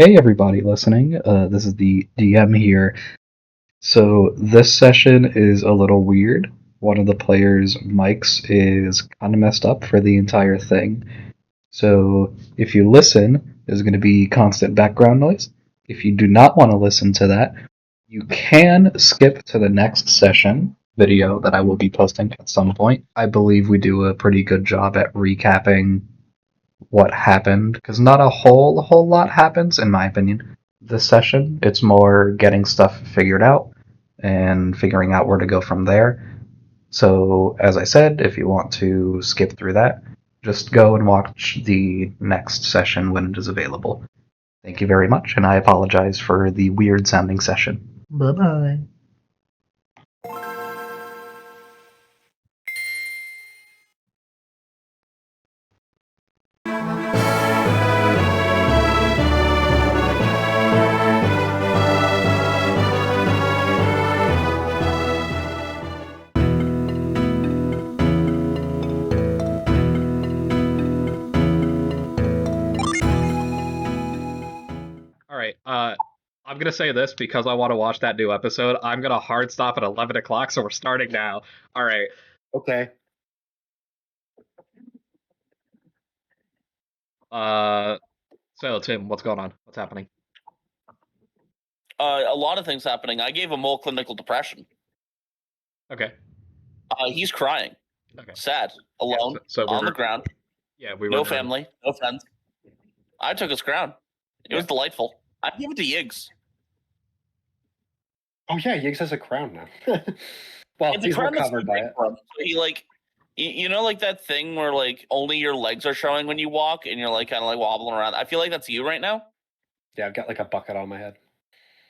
Hey everybody listening, this is the DM here. So this session is a little weird. One of the players' mics is kind of messed up for the entire thing. So if you listen, there's going to be constant background noise. If you do not want to listen to that, you can skip to the next session video that I will be posting at some point. I believe we do a pretty good job at recapping what happened because not a whole lot happens in my opinion this session. It's more getting stuff figured out and figuring out where to go from there. So as I said, if you want to skip through that, just go and watch the next session when it is available. Thank you very much, and I apologize for the weird sounding session. Bye bye. All right. I'm gonna say this because I want to watch that new episode. I'm gonna hard stop at 11 o'clock, so we're starting now. All right. Okay. So Tim, what's going on? What's happening? A lot of things happening. I gave him all clinical depression. Okay. He's crying, Okay. sad, alone, so on the ground. Yeah, we were no family, no friends. I took his crown. It was delightful. I gave it to Yiggs. Oh yeah, Yiggs has a crown now. Well, It's he's more covered by it. He you know, like that thing where like only your legs are showing when you walk, and you're like kind of like wobbling around. I feel like that's you right now. Yeah, I've got like a bucket on my head.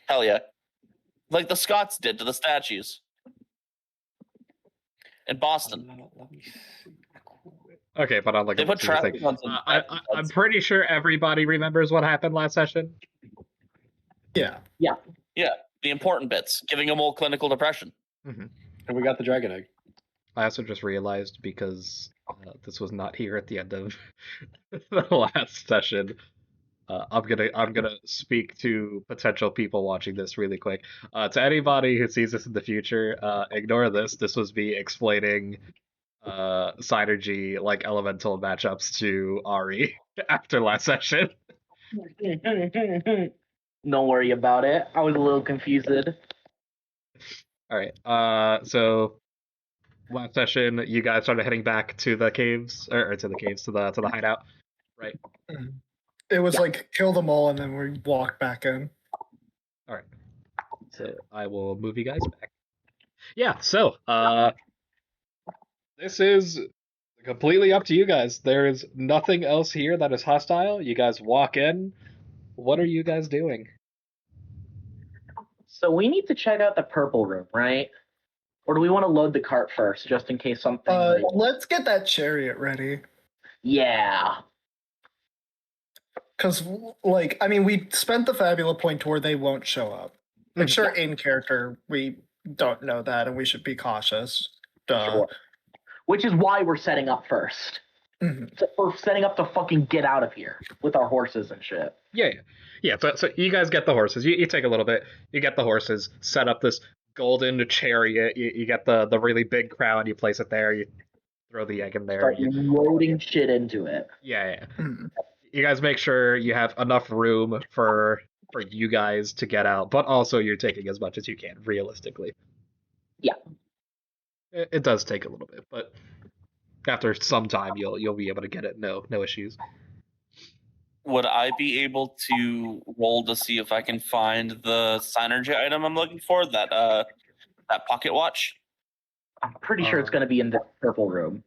Hell yeah, like the Scots did to the statues in Boston. Let me see. Okay, but on like They put traffic on some. I'm pretty sure everybody remembers what happened last session. Yeah. The important bits, giving him all clinical depression. Mm-hmm. And we got the dragon egg. I also just realized because this was not here at the end of the last session. I'm gonna speak to potential people watching this really quick. To anybody who sees this in the future, ignore this. This was me explaining synergy like elemental matchups to Ari after last session. Don't worry about it. I was a little confused. All right. So last session, you guys started heading back to the caves, or to the hideout, right? It was like kill them all and then we walk back in. All right. So I will move you guys back. Yeah. So this is completely up to you guys. There is nothing else here that is hostile. You guys walk in. What are you guys doing? So we need to check out the purple room, right? Or do we want to load the cart first, just in case something? Let's get that chariot ready. Yeah. Because, like, I mean, we spent the Fabula point where they won't show up. I'm sure in character we don't know that, and we should be cautious. Sure. Which is why we're setting up first. So we're setting up to fucking get out of here with our horses and shit. Yeah. So you guys get the horses. You take a little bit. You get the horses. Set up this golden chariot. You get the really big crown. You place it there. You throw the egg in there. Start loading shit into it. Yeah. You guys make sure you have enough room for you guys to get out, but also you're taking as much as you can, realistically. Yeah. It does take a little bit, but after some time you'll be able to get it. No issues. Would I be able to roll to see if I can find the synergy item I'm looking for? That pocket watch? I'm pretty sure it's going to be in the purple room.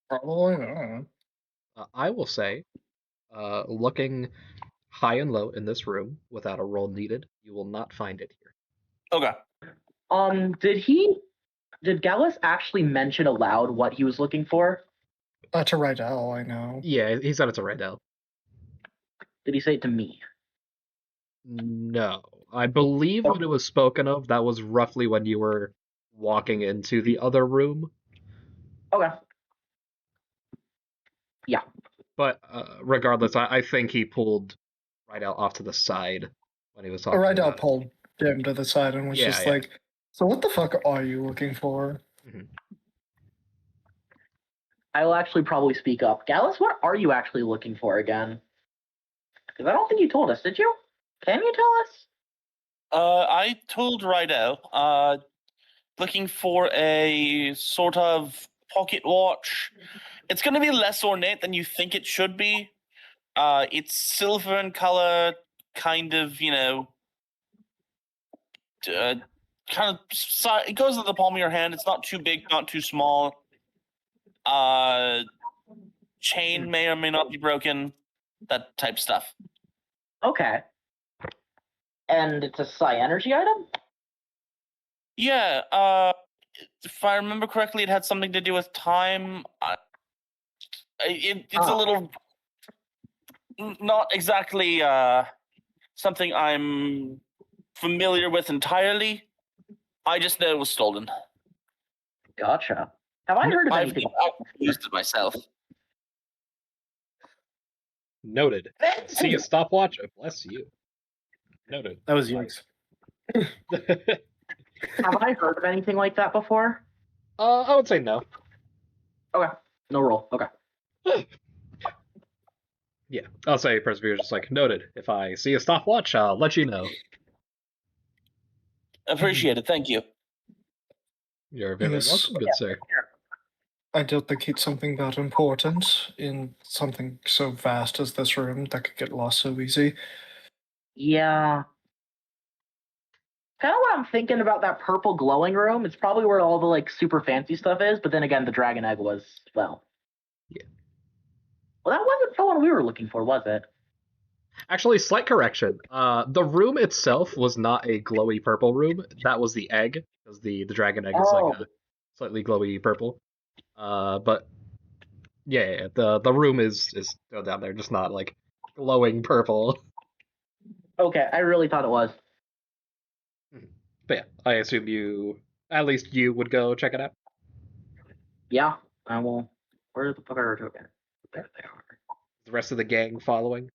Probably not. I will say, looking high and low in this room without a roll needed, you will not find it here. Okay. Did Gallus actually mention aloud what he was looking for? To Rydell, I know. Yeah, he said it's a Rydell. Did he say it to me? No. I believe when it was spoken of, that was roughly when you were walking into the other room. Okay. Yeah. But regardless, I think he pulled Rydell off to the side when he was talking Rydell about it. pulled Jim to the side and was Yeah, just yeah. like, "So what the fuck are you looking for?" I will actually probably speak up. Gallus, what are you actually looking for again? Because I don't think you told us, did you? Can you tell us? I told Rydell, looking for a sort of pocket watch. It's going to be less ornate than you think it should be. It's silver in color, kind of, it goes to the palm of your hand. It's not too big, not too small. Chain may or may not be broken. That type stuff. Okay. And it's a psi energy item? Yeah. If I remember correctly, it had something to do with time. It's a little not exactly something I'm familiar with entirely. I just know it was stolen. Gotcha. Have I heard of I've anything? used it myself. Noted. See a stopwatch? Oh, bless you. Noted. That was yours. Have I heard of anything like that before? I would say no. Okay. No roll. Okay. Yeah, I'll say Persevere's just like, noted. If I see a stopwatch, I'll let you know. Appreciate it. Thank you. You're very Yes. welcome, good sir. I don't think it's something that important in something so vast as this room that could get lost so easy. Yeah. Kind of what I'm thinking about that purple glowing room. It's probably where all the like super fancy stuff is, but then again, the dragon egg was, well. Yeah. Well, that wasn't the one we were looking for, was it? Actually, slight correction. The room itself was not a glowy purple room. That was the egg, because the dragon egg is like a slightly glowy purple. But yeah, the room is still down there, just not like glowing purple. Okay, I really thought it was. But yeah, I assume at least you would go check it out. Yeah, I will. Where the fuck are our tokens? There they are. The rest of the gang following.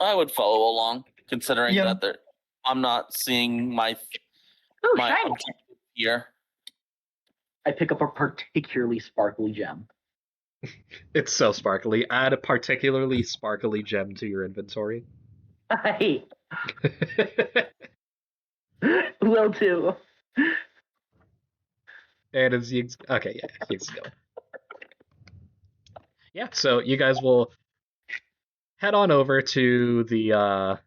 I would follow along, considering Yeah. that I'm not seeing my Oh, my shiny! objective here. I pick up a particularly sparkly gem. It's so sparkly. Add a particularly sparkly gem to your inventory. Hey, will too. And as you okay, yeah, keeps going. Yeah, so you guys will head on over to the to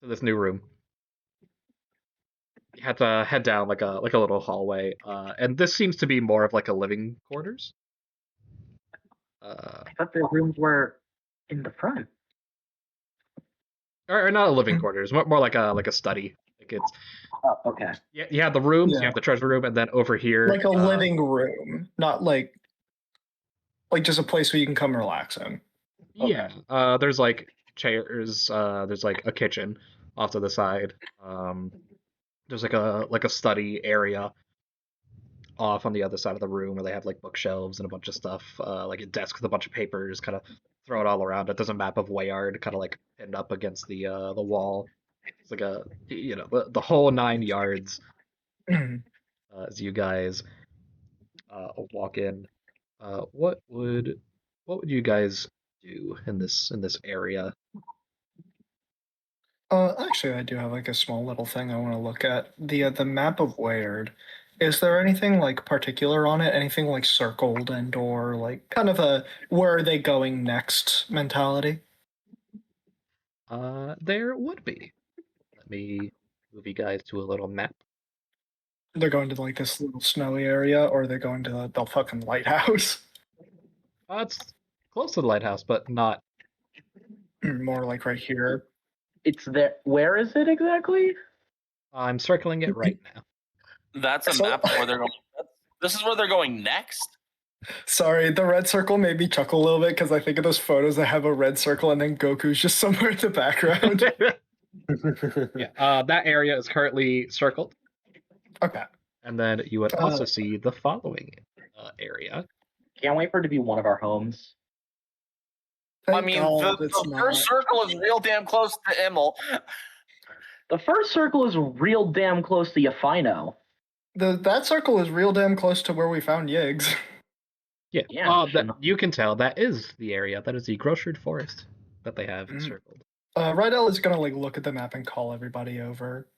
this new room. You have to head down like a little hallway, and this seems to be more of like a living quarters. I thought the rooms were in the front. Or not a living quarters, more like a study. Like it's Oh, okay. you have the rooms, Yeah. you have the treasure room, and then over here, Like a living room, not like just a place where you can come relax in. Yeah, there's like chairs. There's like a kitchen off to the side. There's like a study area off on the other side of the room where they have like bookshelves and a bunch of stuff, like a desk with a bunch of papers, kind of throw it all around. It does a map of Wayard, kind of like pinned up against the wall. It's like the whole 9 yards. As you guys walk in, what would you guys do in this area? Actually, I do have like a small little thing I want to look at. The map of Wayard. Is there anything like particular on it? Anything like circled and or like kind of a where are they going next mentality? There would be. Let me move you guys to a little map. They're going to like this little snowy area, or are they going to the fucking lighthouse? It's close to the lighthouse, but not. More like right here. It's there. Where is it exactly? I'm circling it right now. That's a So- map of where they're going. This is where they're going next. Sorry, the red circle made me chuckle a little bit because I think of those photos that have a red circle and then Goku's just somewhere in the background. Yeah, that area is currently circled, Okay. and then you would also see the following area. Can't wait for it to be one of our homes. Thank I mean, God the it's first not. circle is real damn close to Immel. The first circle is real damn close to Yafino. That circle is real damn close to where we found Yiggs. Yeah. Yeah, You can tell that is the area. That is the grocered forest that they have Mm. encircled. Rydell is gonna like look at the map and call everybody over.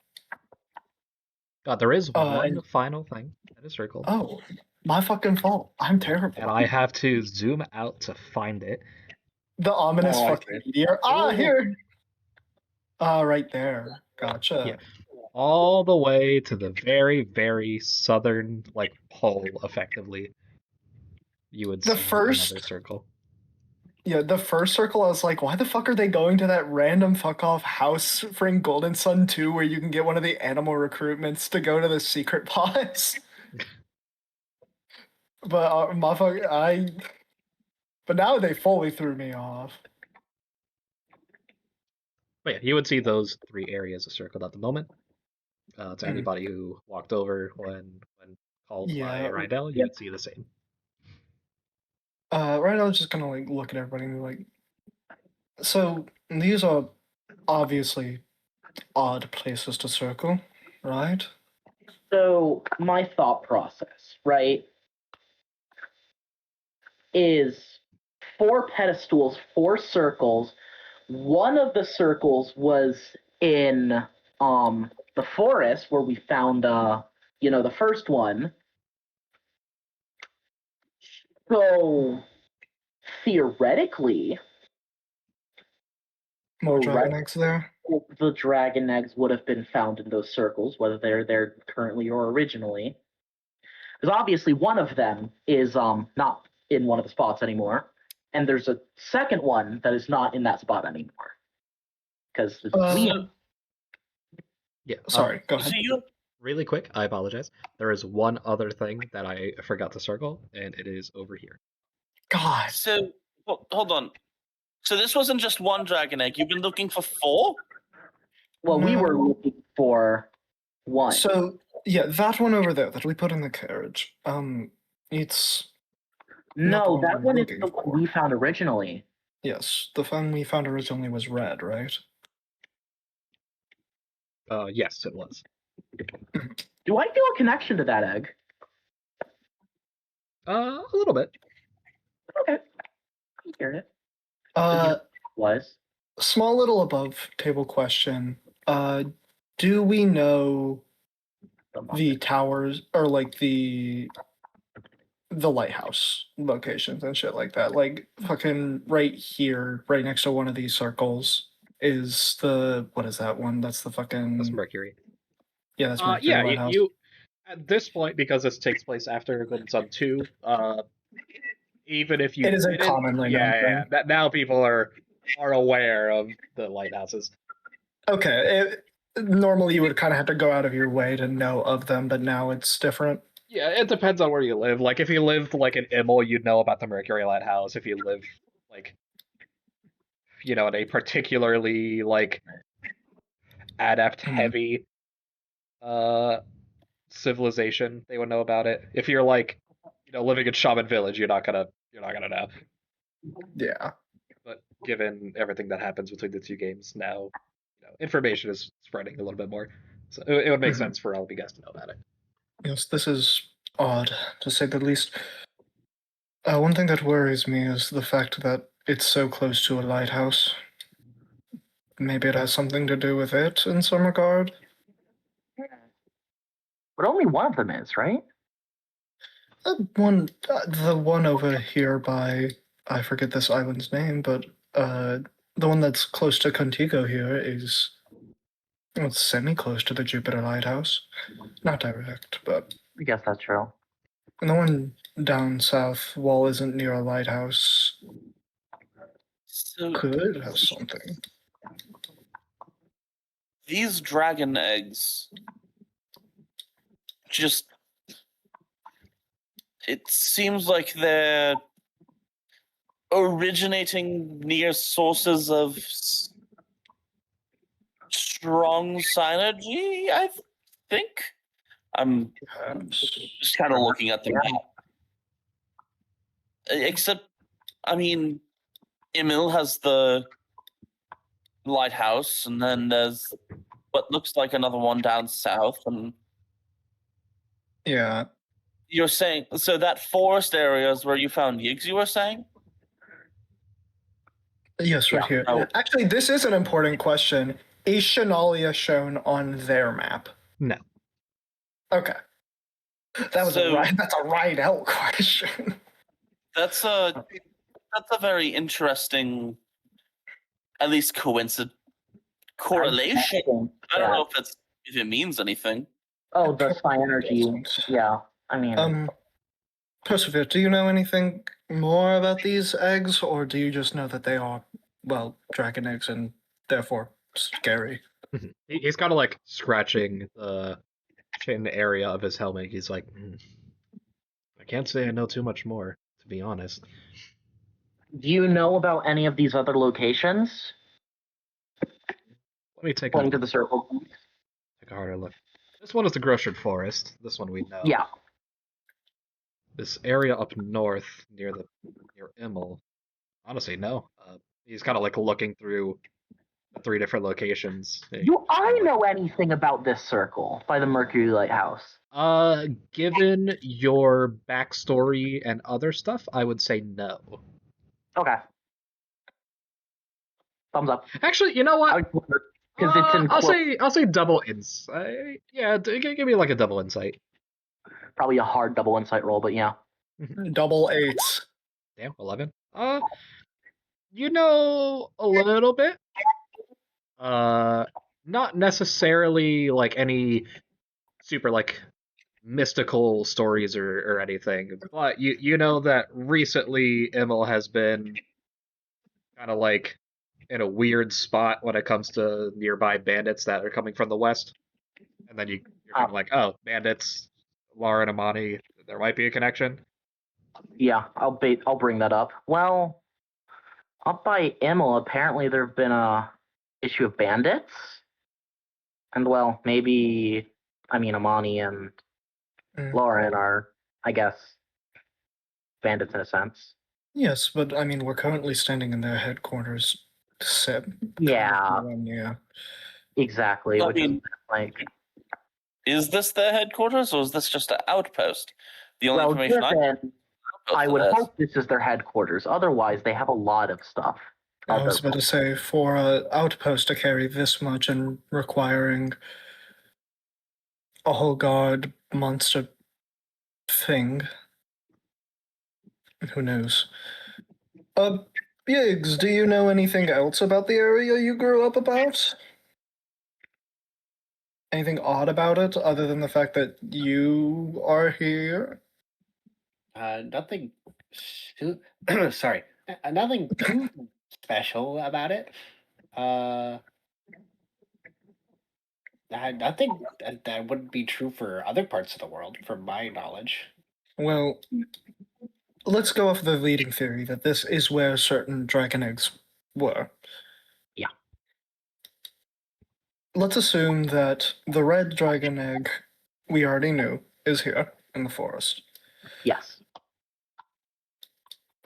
There is one and- final thing that is circled, Oh, my fucking fault. I'm terrible. and I have to zoom out to find it. The ominous Oh, I fucking see. meteor. Oh. Here. Right there. Gotcha. Yeah. All the way to the very, very southern, like, pole, effectively. You would The see first- another circle. Yeah, the first circle, I was like, why the fuck are they going to that random fuck off house for in Golden Sun 2 where you can get one of the animal recruitments to go to the secret pods? But but now they fully threw me off. But yeah, you would see those three areas circled at the moment. To anybody who walked over when called Yeah. by Rydell, you would see the same. Right, I was just gonna like look at everybody and be like, so these are obviously odd places to circle, right? So my thought process, right, is 4 pedestals, 4 circles. One of the circles was in the forest where we found the first one. So theoretically, More Oh, dragon right. eggs there. the dragon eggs would have been found in those circles, whether they're there currently or originally. Because obviously one of them is not in one of the spots anymore, and there's a second one that is not in that spot anymore. Because Yeah. Sorry, go ahead. So you Really quick, I apologize. There is one other thing that I forgot to circle, and it is over here. God. so hold on. So this wasn't just one dragon egg. You've been looking for 4? well, we were No. looking for one. So yeah, that one over there that we put in the carriage. It's not the No, one that we're one is looking the one for. we found originally. yes, the one we found originally was red, right? Yes, it was. Do I feel a connection to that egg? A little bit. Okay. I hear it. Uh, Was. small little above table question. Do we know the towers or like the lighthouse locations and shit like that? Like fucking right here, right next to one of these circles is what is that one? That's the fucking That's Mercury. yeah, that's Mercury Yeah, Lighthouse. you at this point, because this takes place after Golden Sun 2, even if you It is a commonly known thing. that now people are aware of the lighthouses. Okay, normally you would kind of have to go out of your way to know of them, but now it's different. Yeah, it depends on where you live. Like if you lived like in Immel, you'd know about the Mercury Lighthouse. If you live like in a particularly like adept heavy civilization, they would know about it. If you're like living in Shaman Village, you're not gonna know. Yeah. But given everything that happens between the two games now, information is spreading a little bit more. So it would make sense for all of you guys to know about it. Yes, this is odd, to say the least. One thing that worries me is the fact that it's so close to a lighthouse. Maybe it has something to do with it in some regard. But only one of them is, right? The one over here by, I forget this island's name, but the one that's close to Contigo here is it's semi-close to the Jupiter Lighthouse. Not direct, but... I guess that's true. And the one down south wall isn't near a lighthouse. So Could have something. these dragon eggs just it seems like they're originating near sources of strong synergy, I think. I'm just kind of looking at the map. Except, I mean, Emil has the lighthouse, and then there's what looks like another one down south. And Yeah. you're saying so that forest area is where you found Yiggs, you were saying? Yes, right Yeah, here. no. Actually, this is an important question. Is Shanalia shown on their map? No. Okay. That's So- a right out question. That's a very interesting, at least correlation. I don't know if it means anything. Oh, the psi energy. Yeah, I mean, Persevere, do you know anything more about these eggs, or do you just know that they are, well, dragon eggs and therefore scary? He's kind of like scratching the chin area of his helmet. He's like, I can't say I know too much more, to be honest. do you know about any of these other locations? Let me take Pointing to the circle. a harder look. This one is the Grocered Forest. This one we know. Yeah. This area up north near Immel. Honestly, no. He's kind of like looking through the 3 different locations. Do I know anything about this circle by the Mercury Lighthouse? Given your backstory and other stuff, I would say no. Okay. Thumbs up. Actually, you know what? Because it's in I'll say double insight. Yeah, give me like a double insight. probably a hard double insight roll, but yeah. Double 8s. Damn, 11. You know a little bit. Not necessarily like any super like mystical stories or anything, but you know that recently Immel has been kind of like in a weird spot when it comes to nearby bandits that are coming from the west. And then you're kind of like, oh, bandits, Laura and Amani, there might be a connection. Yeah, I'll bring that up. Well, up by Immel, apparently there have been a issue of bandits. And well, maybe Amani and Lauren are, I guess, bandits in a sense. Yes, but I mean, we're currently standing in their headquarters. Yeah, Yeah. exactly. I Which is mean- like, Is this their headquarters, or is this just an outpost? The only well, information given, I for would this. hope this is their headquarters. Otherwise, they have a lot of stuff. I was about to say, for an outpost to carry this much and requiring a whole guard monster thing, who knows? Biggs, do you know anything else about the area you grew up about? Anything odd about it, other than the fact that you are here? Nothing. Sorry, nothing too special about it. I think that wouldn't be true for other parts of the world, from my knowledge. Well, let's go off the leading theory that this is where certain dragon eggs were. Yeah. Let's assume that the red dragon egg we already knew is here in the forest. Yes.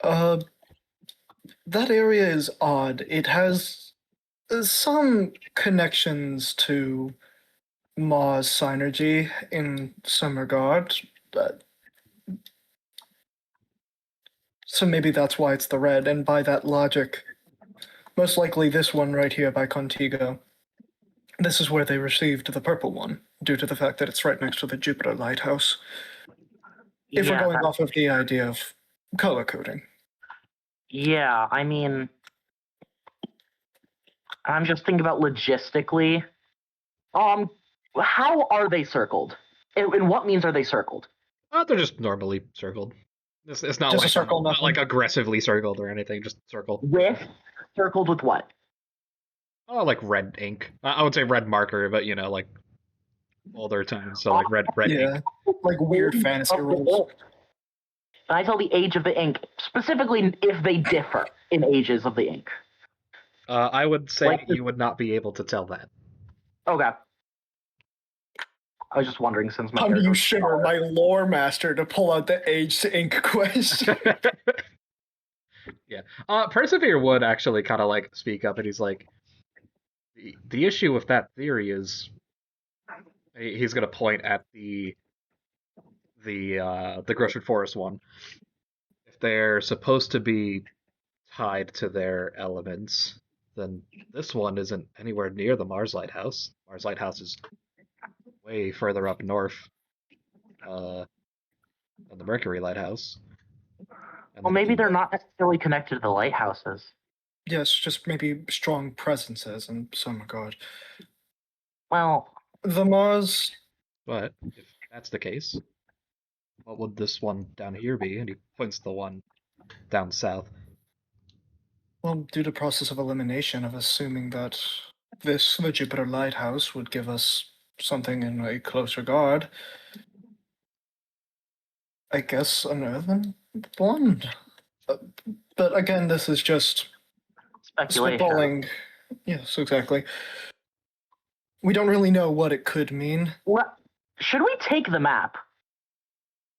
That area is odd. It has some connections to Mars synergy in some regard, but so maybe that's why it's the red, and by that logic, most likely this one right here by Contigo, this is where they received the purple one, due to the fact that it's right next to the Jupiter lighthouse. If we're going off of the idea of color coding. Yeah, I mean, I'm just thinking about logistically. How are they circled? In what means are they circled? They're just normally circled. It's not Just a like circle, not nothing. like aggressively circled or anything. Just circled. Circled with what? Oh, like red ink. I would say red marker, but you know, like older times, so like red Yeah, ink. like weird Age fantasy of the rules. ink. Can I tell the age of the ink, specifically if they differ in ages of the ink? I would say Like the- you would not be able to tell that. Okay. I was just wondering since my How do you character- shimmer my lore master to pull out the age to ink question? Yeah. Persevere would actually kind of like speak up, and he's like, the issue with that theory is he's gonna point at the Grocery Forest one. If they're supposed to be tied to their elements, then this one isn't anywhere near the Mars Lighthouse. Mars Lighthouse is way further up north uh, than the Mercury Lighthouse. And Well, then maybe they're not necessarily connected to the lighthouses. Yes, just maybe strong presences in some regard. Well, The Mars. But if that's the case, what would this one down here be? And he points to the one down south. Well, due to process of elimination of assuming that the Jupiter Lighthouse, would give us something in a close regard, I guess an earthen one. But again, this is just speculation. spitballing. Yes, exactly. We don't really know what it could mean. Should we take the map?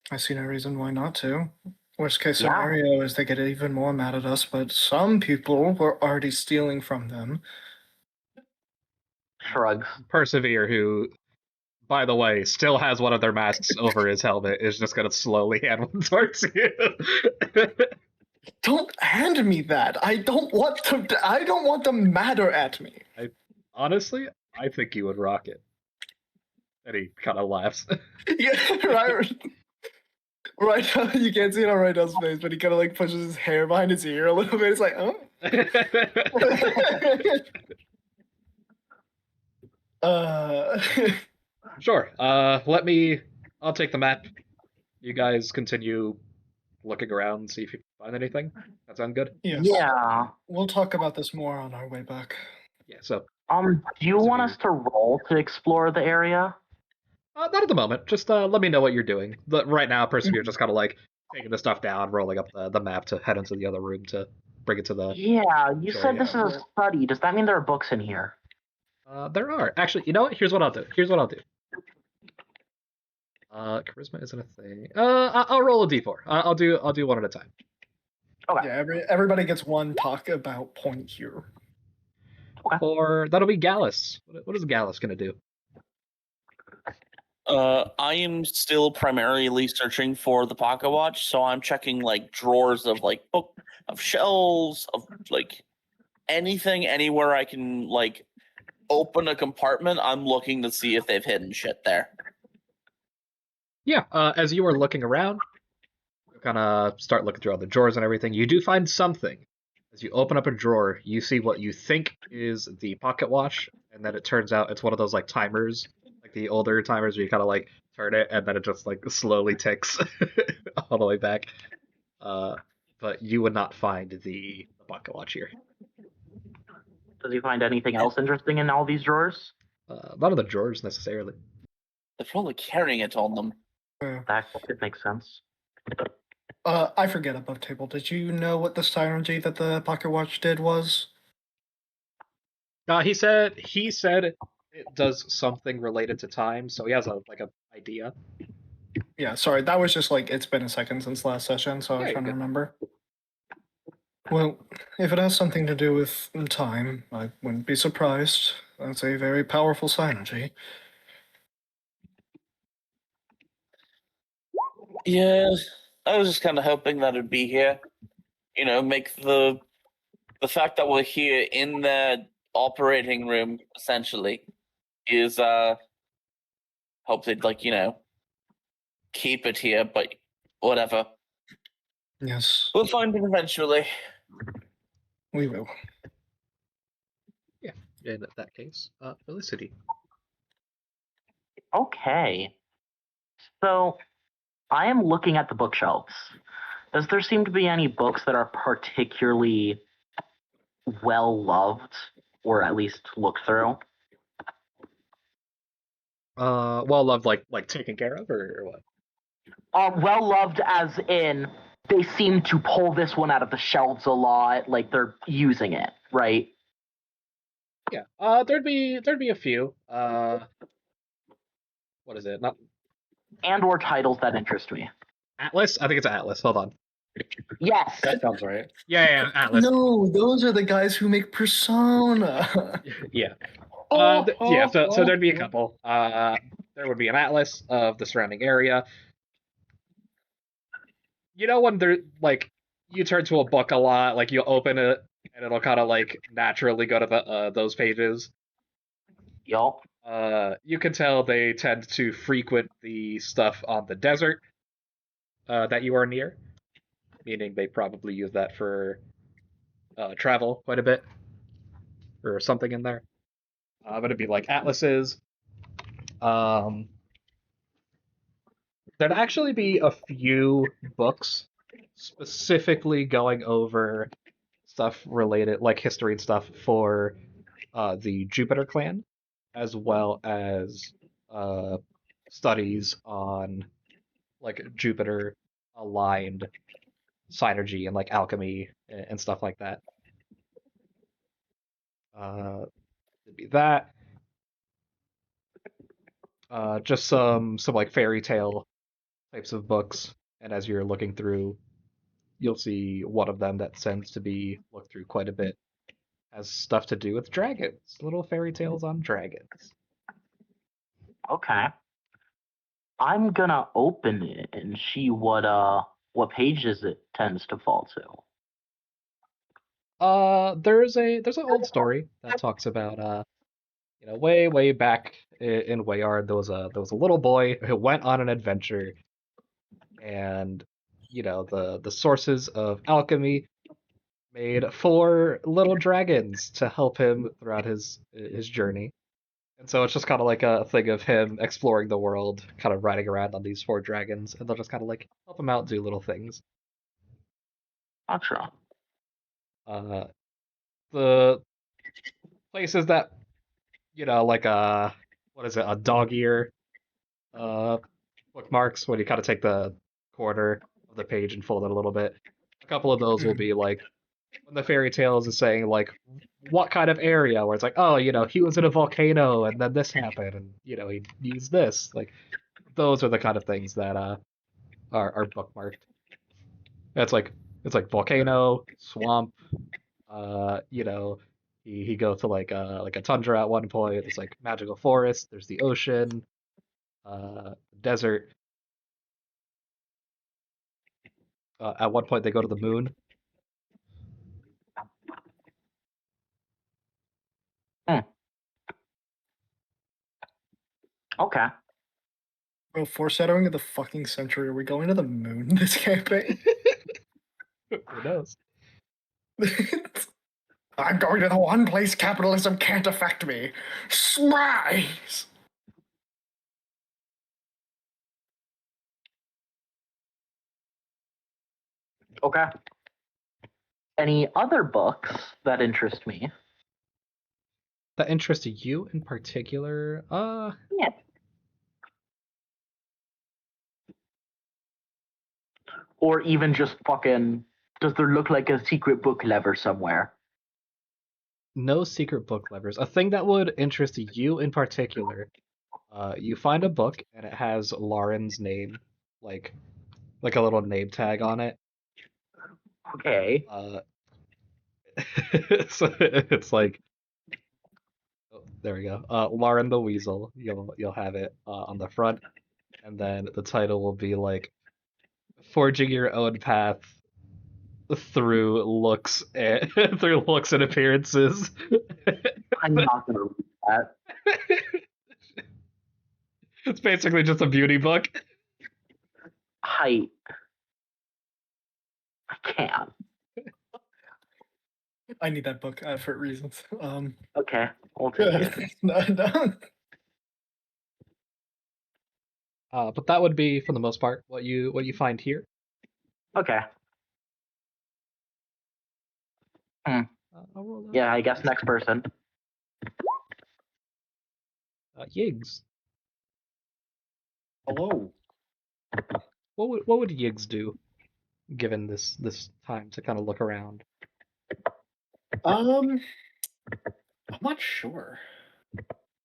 I see no reason why not to. Worst case Yeah. scenario is they get even more mad at us, but some people were already stealing from them. Shrugs. Persevere, who, by the way, still has one of their masks over his helmet, is just gonna slowly hand one towards you. Don't hand me that. I don't want them madder at me. Honestly, I think you would rock it. And he kind of laughs. Yeah, right. Right now, you can't see it on right now's face, but he kind of like pushes his hair behind his ear a little bit. It's like, oh. Sure. I'll take the map. You guys continue looking around, see if you find anything. That sound good? Yes. Yeah. We'll talk about this more on our way back. Yeah, so Do you want us to roll to explore the area? not at the moment. Just let me know what you're doing. Right now, Persevere just kind of like taking the stuff down, rolling up the map to head into the other room to bring it to the. Yeah, you Sure, said yeah. this is a study. Does that mean there are books in here? There are. Actually, you know what? Here's what I'll do. Charisma isn't a thing. I'll roll a d4. I'll do one at a time. Okay. Yeah, everybody gets one talk about point here. Or that'll be Gallus. What is Gallus gonna do? I am still primarily searching for the pocket watch, so I'm checking like drawers of like book of shelves of like anything anywhere I can like open a compartment. I'm looking to see if they've hidden shit there. Yeah, as you are looking around, you kind of start looking through all the drawers and everything. You do find something. As you open up a drawer, you see what you think is the pocket watch, and then it turns out it's one of those like timers, like the older timers where you kind of like turn it and then it just like slowly ticks all the way back. But you would not find the pocket watch here. Does he find anything else interesting in all these drawers? None of the drawers necessarily. They're probably carrying it on them. That could make sense. I forget above table. Did you know what the synergy that the pocket watch did was? He said it does something related to time, so he has a idea. Yeah, sorry, that was just like, it's been a second since last session, so I was Yeah, trying to you're good. remember. Well, if it has something to do with time, I wouldn't be surprised. That's a very powerful synergy. Yeah, I was just kind of hoping that it'd be here. You know, make the fact that we're here in the operating room essentially is hope they'd like, you know, keep it here, but whatever. Yes, We'll find it eventually. we will. Yeah, in that case, Felicity. Okay. So, I am looking at the bookshelves. Does there seem to be any books that are particularly well loved, or at least looked through? Well loved, like taken care of, or what? Well loved as in they seem to pull this one out of the shelves a lot, like they're using it, right? Yeah. There'd be a few. What is it? Not And or titles that interest me. Atlas? I think it's Atlas. Hold on. Yes. That sounds right. Yeah, Atlas. No, those are the guys who make Persona. Yeah. Oh, Yeah, so oh, there'd be a oh. couple. There would be an atlas of the surrounding area. You know when there like you turn to a book a lot, like you open it and it'll kind of like naturally go to the those pages. Yup. You can tell they tend to frequent the stuff on the desert that you are near, meaning they probably use that for travel quite a bit or something in there. But it'd be like atlases. Um, there'd actually be a few books specifically going over stuff related, like history and stuff, for the Jupiter clan, as well as uh, studies on like Jupiter aligned synergy and like alchemy and stuff like that. It'd be that. Just some like fairy tale types of books, and as you're looking through, you'll see one of them that tends to be looked through quite a bit. Has stuff to do with dragons, little fairy tales on dragons. Okay. I'm gonna open it and see what pages it tends to fall to. There's an old story that talks about way back in Wayard there was a little boy who went on an adventure, and the sources of alchemy made four little dragons to help him throughout his journey. And so it's just kind of like a thing of him exploring the world, kind of riding around on these four dragons, and they'll just kind of like help him out, do little things. Gotcha. The places that like what is it, a dog ear uh bookmarks when you kind of take the corner of the page and fold it a little bit. A couple of those will be like when the fairy tales is saying like what kind of area, where it's like, oh, he was in a volcano and then this happened and he used this. Like those are the kind of things that are bookmarked. It's like volcano, swamp, he goes to like a tundra at one point. There's like magical forest. There's the ocean, desert. At one point, they go to the moon. Hmm. Okay. Bro, foreshadowing of the fucking century. Are we going to the moon this campaign? Who knows? I'm going to the one place capitalism can't affect me. Slice! Okay. Any other books that interest me? That interests you in particular? Yeah. Or even just fucking, does there look like a secret book lever somewhere? No secret book levers. A thing that would interest you in particular. You find a book and it has Lauren's name, like a little name tag on it. Okay. So it's like, oh, there we go. Lauren the Weasel. You'll have it on the front, and then the title will be like forging your own path through looks and through looks and appearances. I'm not gonna read that. It's basically just a beauty book. I can't. I need that book for reasons. Okay, I'll take it. No. But that would be, for the most part, what you find here. Okay. Yeah, I guess next person. Yiggs. Hello. What would Yiggs do, given this time to kind of look around? I'm not sure.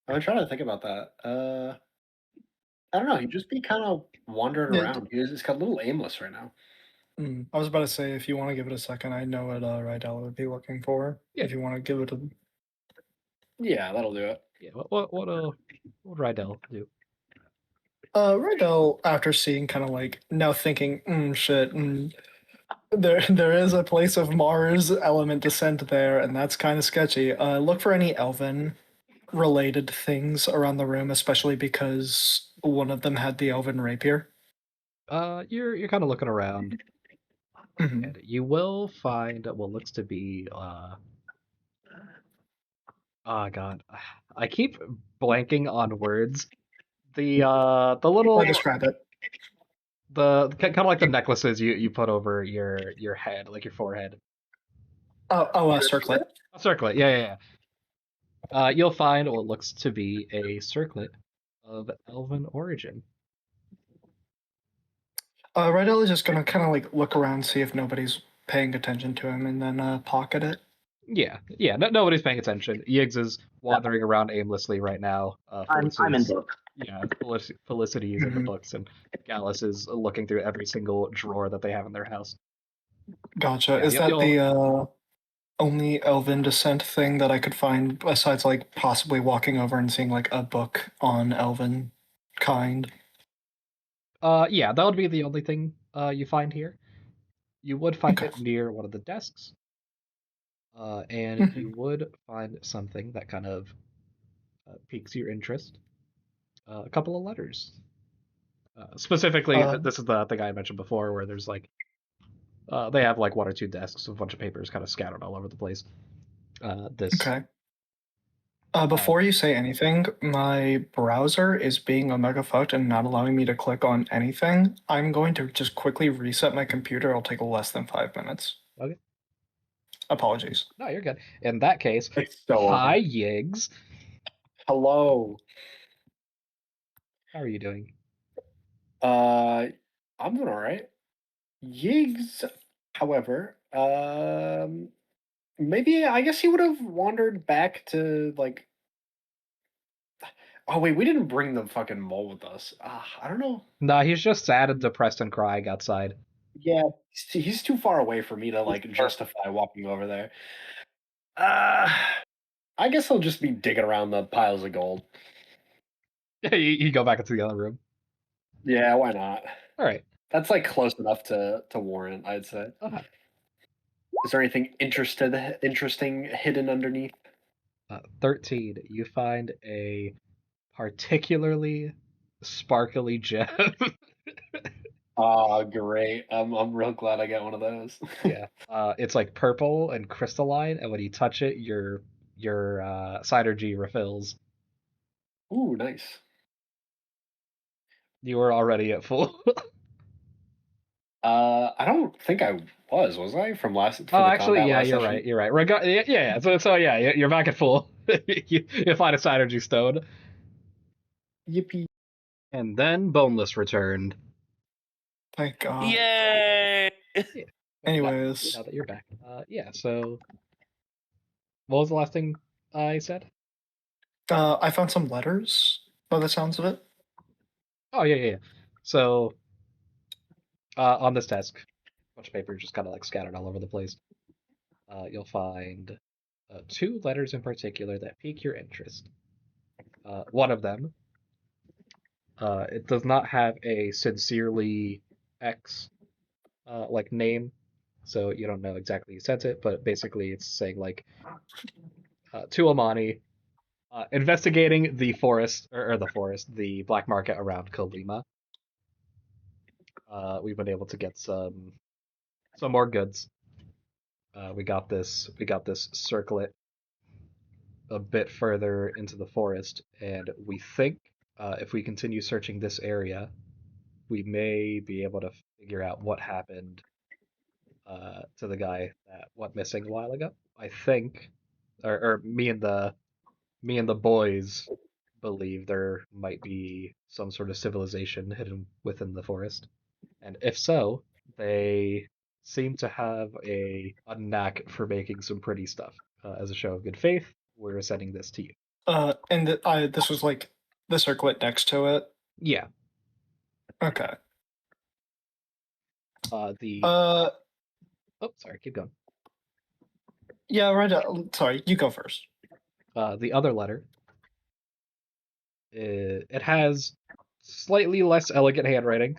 I'm trying to think about that. I don't know. He'd just be kind of wandering Yeah, around. He's got a little aimless right now. I was about to say, if you want to give it a second, I know what Rydell would be looking for. Yeah. If you want to give it a... Yeah, that'll do it. Yeah. What would Rydell do? Rydell, after seeing kind of like, now thinking, shit, there is a place of Mars element descent there, and that's kind of sketchy. Look for any elven related things around the room, especially because one of them had the elven rapier. You're kind of looking around, Mhm. and you will find what looks to be oh god, I keep blanking on words. The little Describe it. the kind of like the necklaces you put over your head, like your forehead. A circlet. A circlet, yeah. You'll find what looks to be a circlet of elven origin. Rydell is just gonna kind of like look around, see if nobody's paying attention to him, and then pocket it. Yeah. Nobody's paying attention. Yiggs is wandering around aimlessly right now. I'm in book. Yeah, Felicity is in the Mhm. books, and Gallus is looking through every single drawer that they have in their house. Gotcha. Yeah, Is that the only elven descent thing that I could find besides like possibly walking over and seeing like a book on elven kind? Yeah, that would be the only thing you find here. You would find Okay. it near one of the desks, and Mhm. you would find something that kind of piques your interest. A couple of letters. Specifically, this is the thing I mentioned before, where there's like they have like one or two desks with a bunch of papers kind of scattered all over the place. Okay. Before you say anything, my browser is being omega fucked and not allowing me to click on anything. I'm going to just quickly reset my computer. It'll take less than 5 minutes. Okay. Apologies. No, you're good. In that case, It's so hi Yiggs. Hello. How are you doing? I'm doing all right. Yiggs, however, maybe I guess he would have wandered back to like. Oh wait, we didn't bring the fucking mole with us. I don't know. Nah, he's just sad and depressed and crying outside. Yeah, he's too far away for me to like justify walking over there. I guess I'll just be digging around the piles of gold. You go back into the other room. Yeah, why not? All right. That's like close enough to warrant, I'd say. Uh-huh. Is there anything interesting hidden underneath? 13. You find a particularly sparkly gem. Oh, great! I'm real glad I got one of those. Yeah. It's like purple and crystalline, and when you touch it, your Synergy refills. Ooh, nice. You were already at full. I don't think I was I from last? Oh, actually, yeah, you're right. You're right. Yeah. So yeah, you're back at full. You find a Synergy stone. Yippee! And then Boneless returned. Thank God. Yay! Anyways. Now that you're back. Yeah, so what was the last thing I said? I found some letters by the sounds of it. Oh, yeah. So, on this desk, a bunch of papers just kind of like scattered all over the place. You'll find two letters in particular that pique your interest. One of them, it does not have a sincerely X like name, so you don't know exactly who sent it, but basically it's saying like to Amani, investigating the forest or the black market around Colima. We've been able to get some more goods. We got this circlet a bit further into the forest, and we think if we continue searching this area, we may be able to figure out what happened to the guy that went missing a while ago. I think, or me and the boys believe there might be some sort of civilization hidden within the forest, and if so, they seem to have a knack for making some pretty stuff. As a show of good faith, we're sending this to you. And this was like the circlet next to it. Yeah. Okay. The Uh, oh, sorry, keep going. yeah, right. Sorry, you go first. The other letter, it has slightly less elegant handwriting,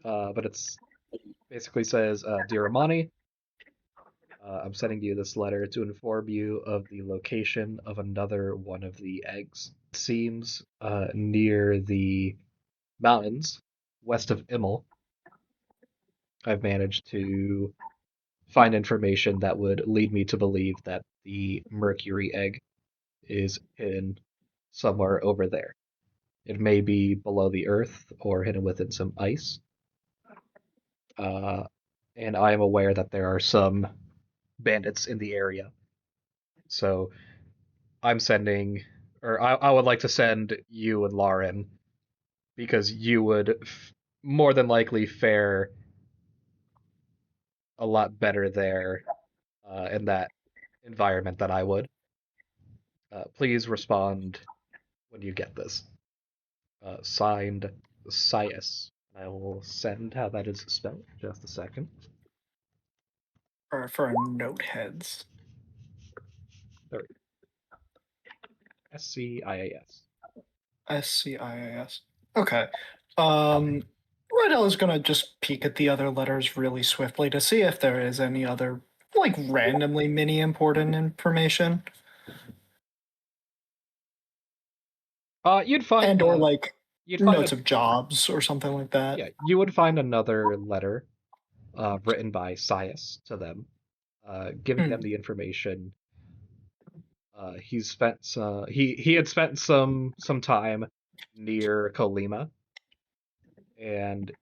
but it's basically says, "Dear Amani, I'm sending you this letter to inform you of the location of another one of the eggs. It seems near the mountains west of Immel. I've managed to find information that would lead me to believe that the Mercury egg is hidden somewhere over there. It may be below the earth or hidden within some ice. Uh, and I am aware that there are some bandits in the area. So I'm sending, or I would like to send you and Lauren because you would more than likely fare a lot better there in that environment than I would. Please respond when you get this. Signed, Sias. I will send how that is spelled. Just a second. For our note heads. There we go. SCIAS. SCIAS. Okay. Rydell is gonna just peek at the other letters really swiftly to see if there is any other, like, randomly mini important information. You'd find And or, like, you'd find notes of jobs or something like that. yeah, you would find another letter written by Sias to them, giving them the information. He had spent some time near Colima, and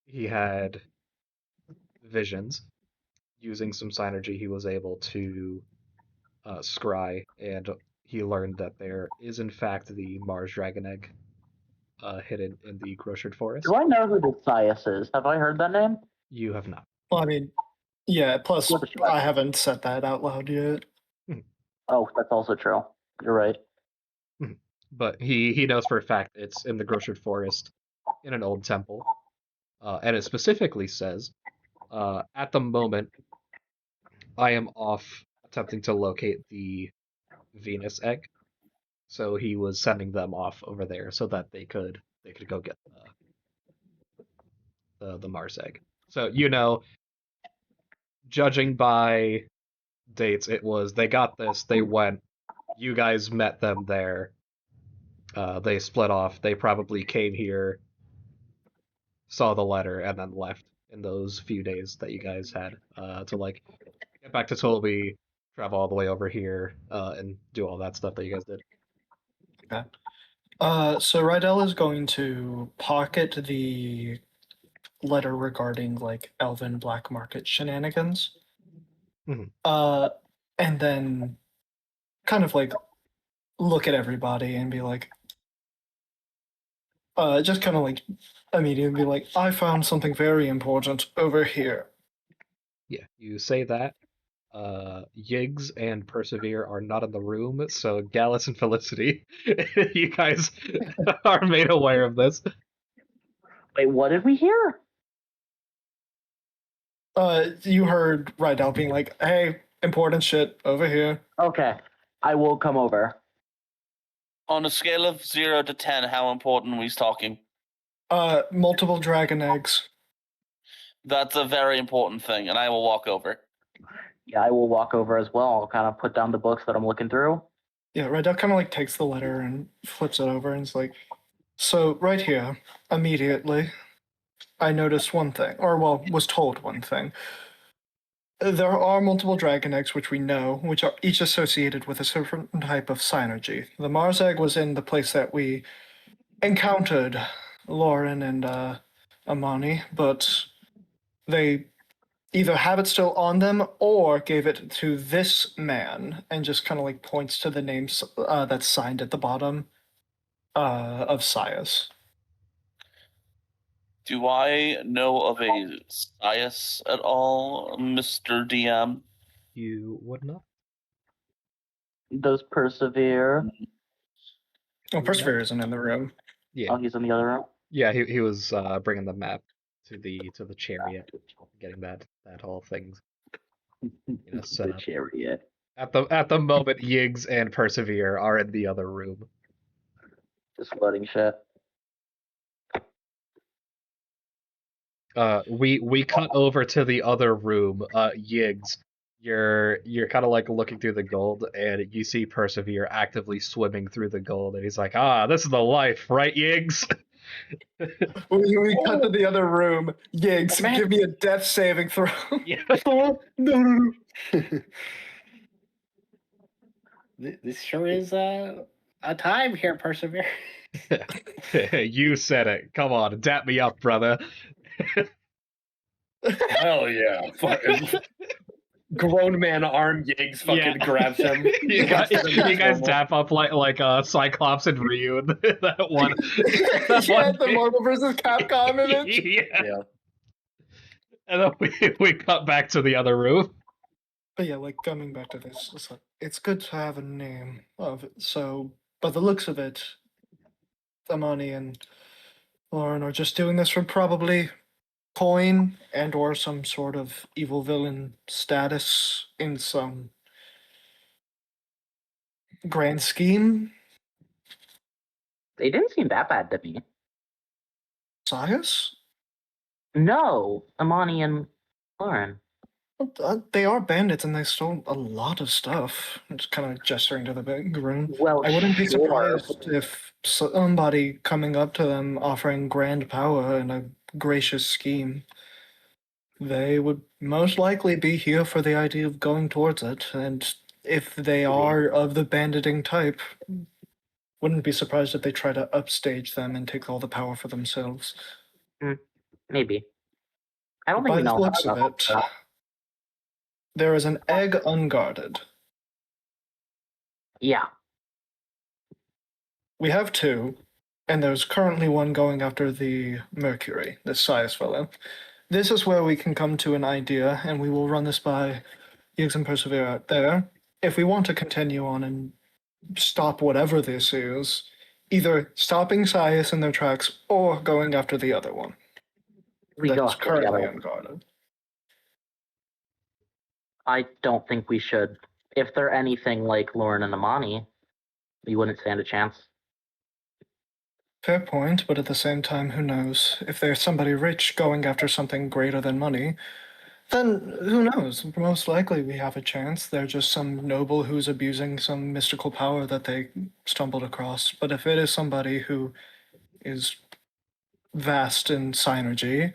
he had visions. Using some synergy, he was able to scry, and he learned that there is in fact the Mars dragon egg hidden in the Grocered Forest. Do I know who this Sias is? Have I heard that name? You have not. Well, I mean, yeah, plus Yeah, but- I haven't said that out loud yet. Oh, that's also true. You're right. But he knows for a fact it's in the Grocered Forest in an old temple. And it specifically says, at the moment, I am off attempting to locate the Venus egg. So he was sending them off over there so that they could go get the Mars egg. So judging by dates, it was they got this, they went, you guys met them there. They split off. They probably came here, saw the letter, and then left in those few days that you guys had to like get back to Toby, travel all the way over here, and do all that stuff that you guys did. Okay. So Rydell is going to pocket the letter regarding, like, elven black market shenanigans. Mhm. And then kind of, like, look at everybody and be like, just kind of, like, immediately be like, I found something very important over here. Yeah, you say that. Yiggs and Persevere are not in the room, so Gallus and Felicity, you guys are made aware of this. Wait, what did we hear? You heard Rydell being like, hey, important shit over here. Okay, I will come over. On a scale of 0 to 10, how important are we talking? Multiple dragon eggs. That's a very important thing, and I will walk over. Yeah, I will walk over as well. I'll kind of put down the books that I'm looking through. Yeah, Rydell kind of, like, takes the letter and flips it over and is like, so right here, immediately, I noticed one thing, or, well, was told one thing. There are multiple dragon eggs, which we know, which are each associated with a certain type of synergy. The Mars egg was in the place that we encountered Lauren and Amani, but they either have it still on them or gave it to this man, and just kind of, like, points to the names that's signed at the bottom of Sias. Do I know of a Sias at all, Mr. DM? You would not. Does Persevere? Oh, Persevere isn't in the room. Yeah, Oh, he's in the other room. yeah. He was bringing the map to the chariot, getting that whole thing set The up. chariot. At the moment, Yiggs and Persevere are in the other room. Just floating shit. We cut over to the other room. Yiggs, you're kind of like looking through the gold, and you see Persevere actively swimming through the gold, and he's like, this is the life, right, Yiggs? We cut to the other room. Yiggs, give me a death saving throw. Yeah. No. This sure is a time here, Persevere. You said it. Come on, dap me up, brother. Hell yeah. Grown man arm Yiggs fucking grabs him. You guys dap up like Cyclops and Ryu in that one. The Marvel vs. Capcom image. Yeah. And then we cut back to the other room. But yeah, like coming back to this, it's good to have a name of it. So, by the looks of it, Amani and Lauren are just doing this for probably coin and or some sort of evil villain status in some grand scheme. They didn't seem that bad to me. Sias? No, Amani and Lauren. They are bandits and they stole a lot of stuff. I'm just kind of gesturing to the big room. Well, I wouldn't be sure. surprised if somebody coming up to them offering grand power and a gracious scheme. They would most likely be here for the idea of going towards it, and if they are of the banditing type, wouldn't be surprised if they try to upstage them and take all the power for themselves. Maybe. I don't By think we the know looks of it, there is an egg unguarded. Yeah. We have two, and there's currently one going after the Mercury, the Sias fellow. This is where we can come to an idea, and we will run this by Yiggs and Persevere out there. If we want to continue on and stop whatever this is, either stopping Sias in their tracks or going after the other one. We that go is after the currently other one. unguarded. I don't think we should. If they're anything like Lauren and Amani, we wouldn't stand a chance. Fair point, but at the same time, who knows? If there's somebody rich going after something greater than money, then who knows? Most likely we have a chance. They're just some noble who's abusing some mystical power that they stumbled across. But if it is somebody who is vast in synergy,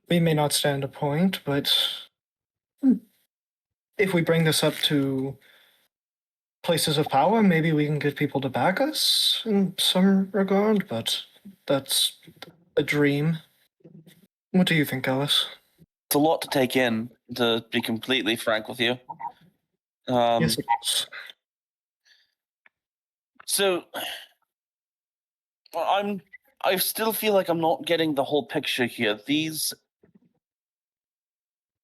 we may not stand a point, but if we bring this up to places of power, maybe we can get people to back us in some regard, but that's a dream. What do you think, Alice? It's a lot to take in, to be completely frank with you. Yes, it is. So, I still feel like I'm not getting the whole picture here.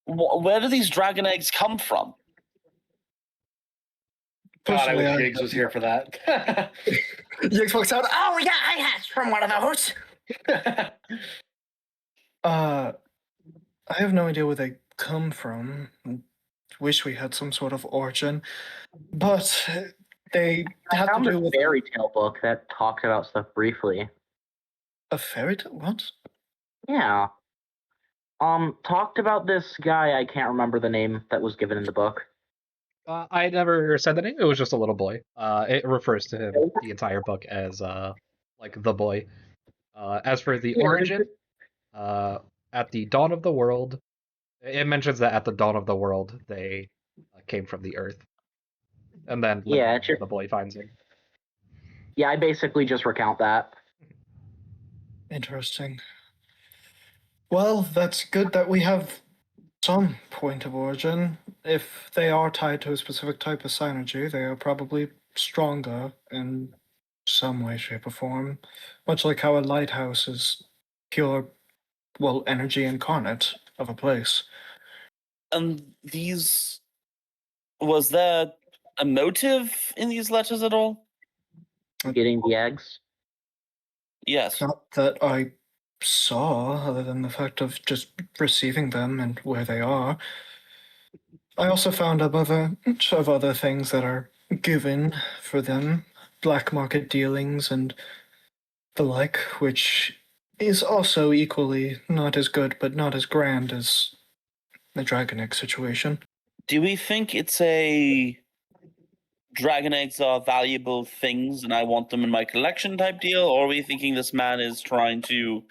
Where do these dragon eggs come from? God, I wish Yiggs was here for that. Yiggs walks out. Oh yeah, I hatched from one of those. I have no idea where they come from. Wish we had some sort of origin, but they have found to do a with fairy tale book that talked about stuff briefly. a fairy tale. What? Yeah. Talked about this guy, I can't remember the name that was given in the book. I never said the name. It was just a little boy. It refers to him the entire book as like the boy. As for the origin, at the dawn of the world, it mentions that at the dawn of the world they came from the earth, and then the boy finds him. Yeah, I basically just recount that. Interesting. Well, that's good that we have some point of origin. If they are tied to a specific type of synergy, they are probably stronger in some way, shape, or form. Much like how a lighthouse is pure, well, energy incarnate of a place. And was there a motive in these letters at all? Getting the eggs? Yes. Not that I saw, other than the fact of just receiving them and where they are. I also found a bunch of other things that are given for them, black market dealings and the like, which is also equally not as good but not as grand as the dragon egg situation. Do we think it's a dragon eggs are valuable things and I want them in my collection type deal, or are we thinking this man is trying to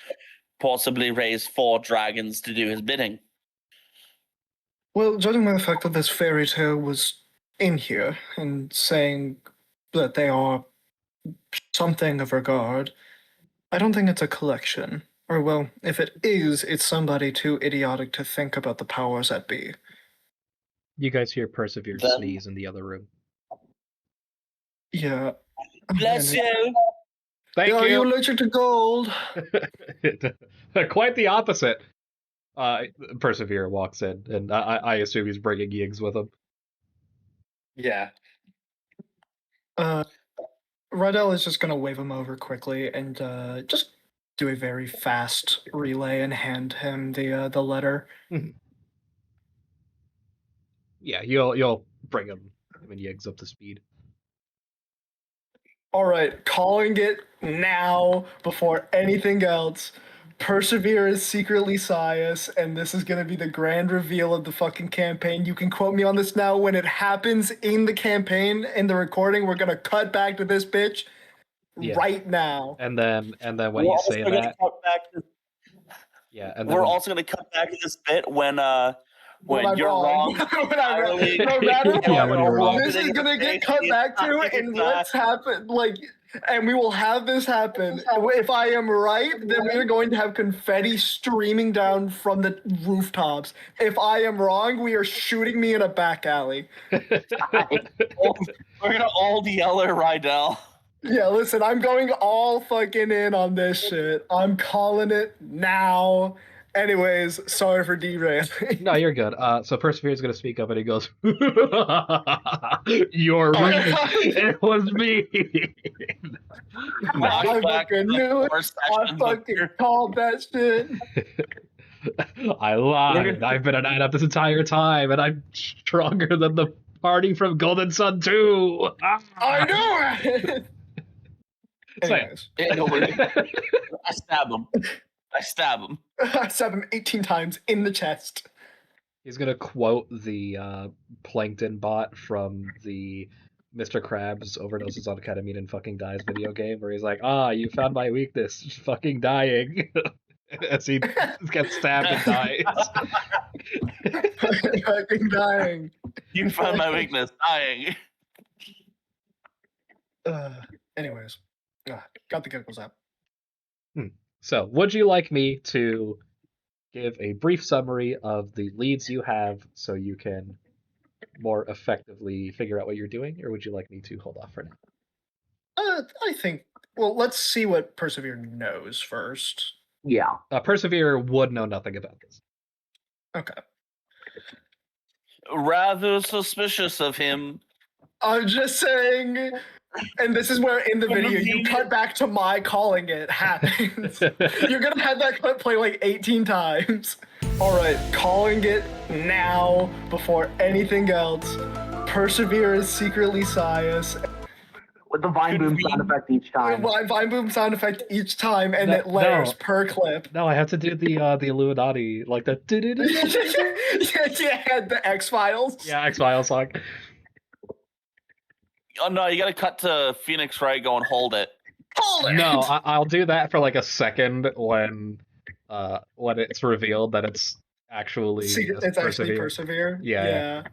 possibly raise 4 dragons to do his bidding? Well, judging by the fact that this fairy tale was in here and saying that they are something of regard, I don't think it's a collection. Or, well, if it is, it's somebody too idiotic to think about the powers that be. You guys hear Persevere Then- sneeze in the other room. Yeah. Bless And- you! Thank Are you you. allergic to gold? Quite the opposite. Persevere walks in, and I assume he's bringing Yiggs with him. Yeah. Rydell is just going to wave him over quickly and just do a very fast relay and hand him the letter. Yeah, you'll bring him and Yiggs up to speed. All right, calling it now before anything else. Persevere is secretly Sias, and this is going to be the grand reveal of the fucking campaign. You can quote me on this now. When it happens in the campaign, in the recording, we're going to cut back to this bitch right now. And then when We're you also say gonna that, cut back to- yeah, and then we're when- also going to cut back to this bit when I'm you're wrong. When I'm wrong. entirely- No matter what, Yeah, when you're wrong. this is gonna get cut back to, and what's happened, and we will have this happen. If I am right, then we are going to have confetti streaming down from the rooftops. If I am wrong, we are shooting me in a back alley. We're going to all yell at Rydell. Yeah, listen, I'm going all fucking in on this shit. I'm calling it now. Anyways, sorry for derailing. No, you're good. So Persevere's gonna speak up, and he goes, "You're right. It was me." I Flashback fucking to the knew it. 4 I sessions of fucking your- called that shit. I lied. I've been a 9 up this entire time, and I'm stronger than the party from Golden Sun 2. I knew it. So, Anyways, I stab him. I stab him 18 times in the chest. He's gonna quote the Plankton bot from the Mr. Krabs overdoses on ketamine and fucking dies video game, where he's like, you found my weakness, fucking dying. As he gets stabbed and dies. Fucking dying. You found my weakness, dying. Anyways, got the giggles out. So, would you like me to give a brief summary of the leads you have so you can more effectively figure out what you're doing, or would you like me to hold off for now? I think. Well, let's see what Persevere knows first. Yeah. Persevere would know nothing about this. Okay. Rather suspicious of him. I'm just saying, and this is where in the video you cut back to my calling it happens. You're gonna have that clip play like 18 times. All right, calling it now before anything else. Persevere is secretly Sias. With the vine boom sound effect each time. Vine boom sound effect each time, and it layers per clip. No, I have to do the Illuminati, like the Yeah, the X-Files. yeah, X-Files song. Oh no, you gotta cut to Phoenix Wright going, hold it. Hold it! No, I'll do that for like a second when it's revealed that it's actually It's actually Persevere. Yeah.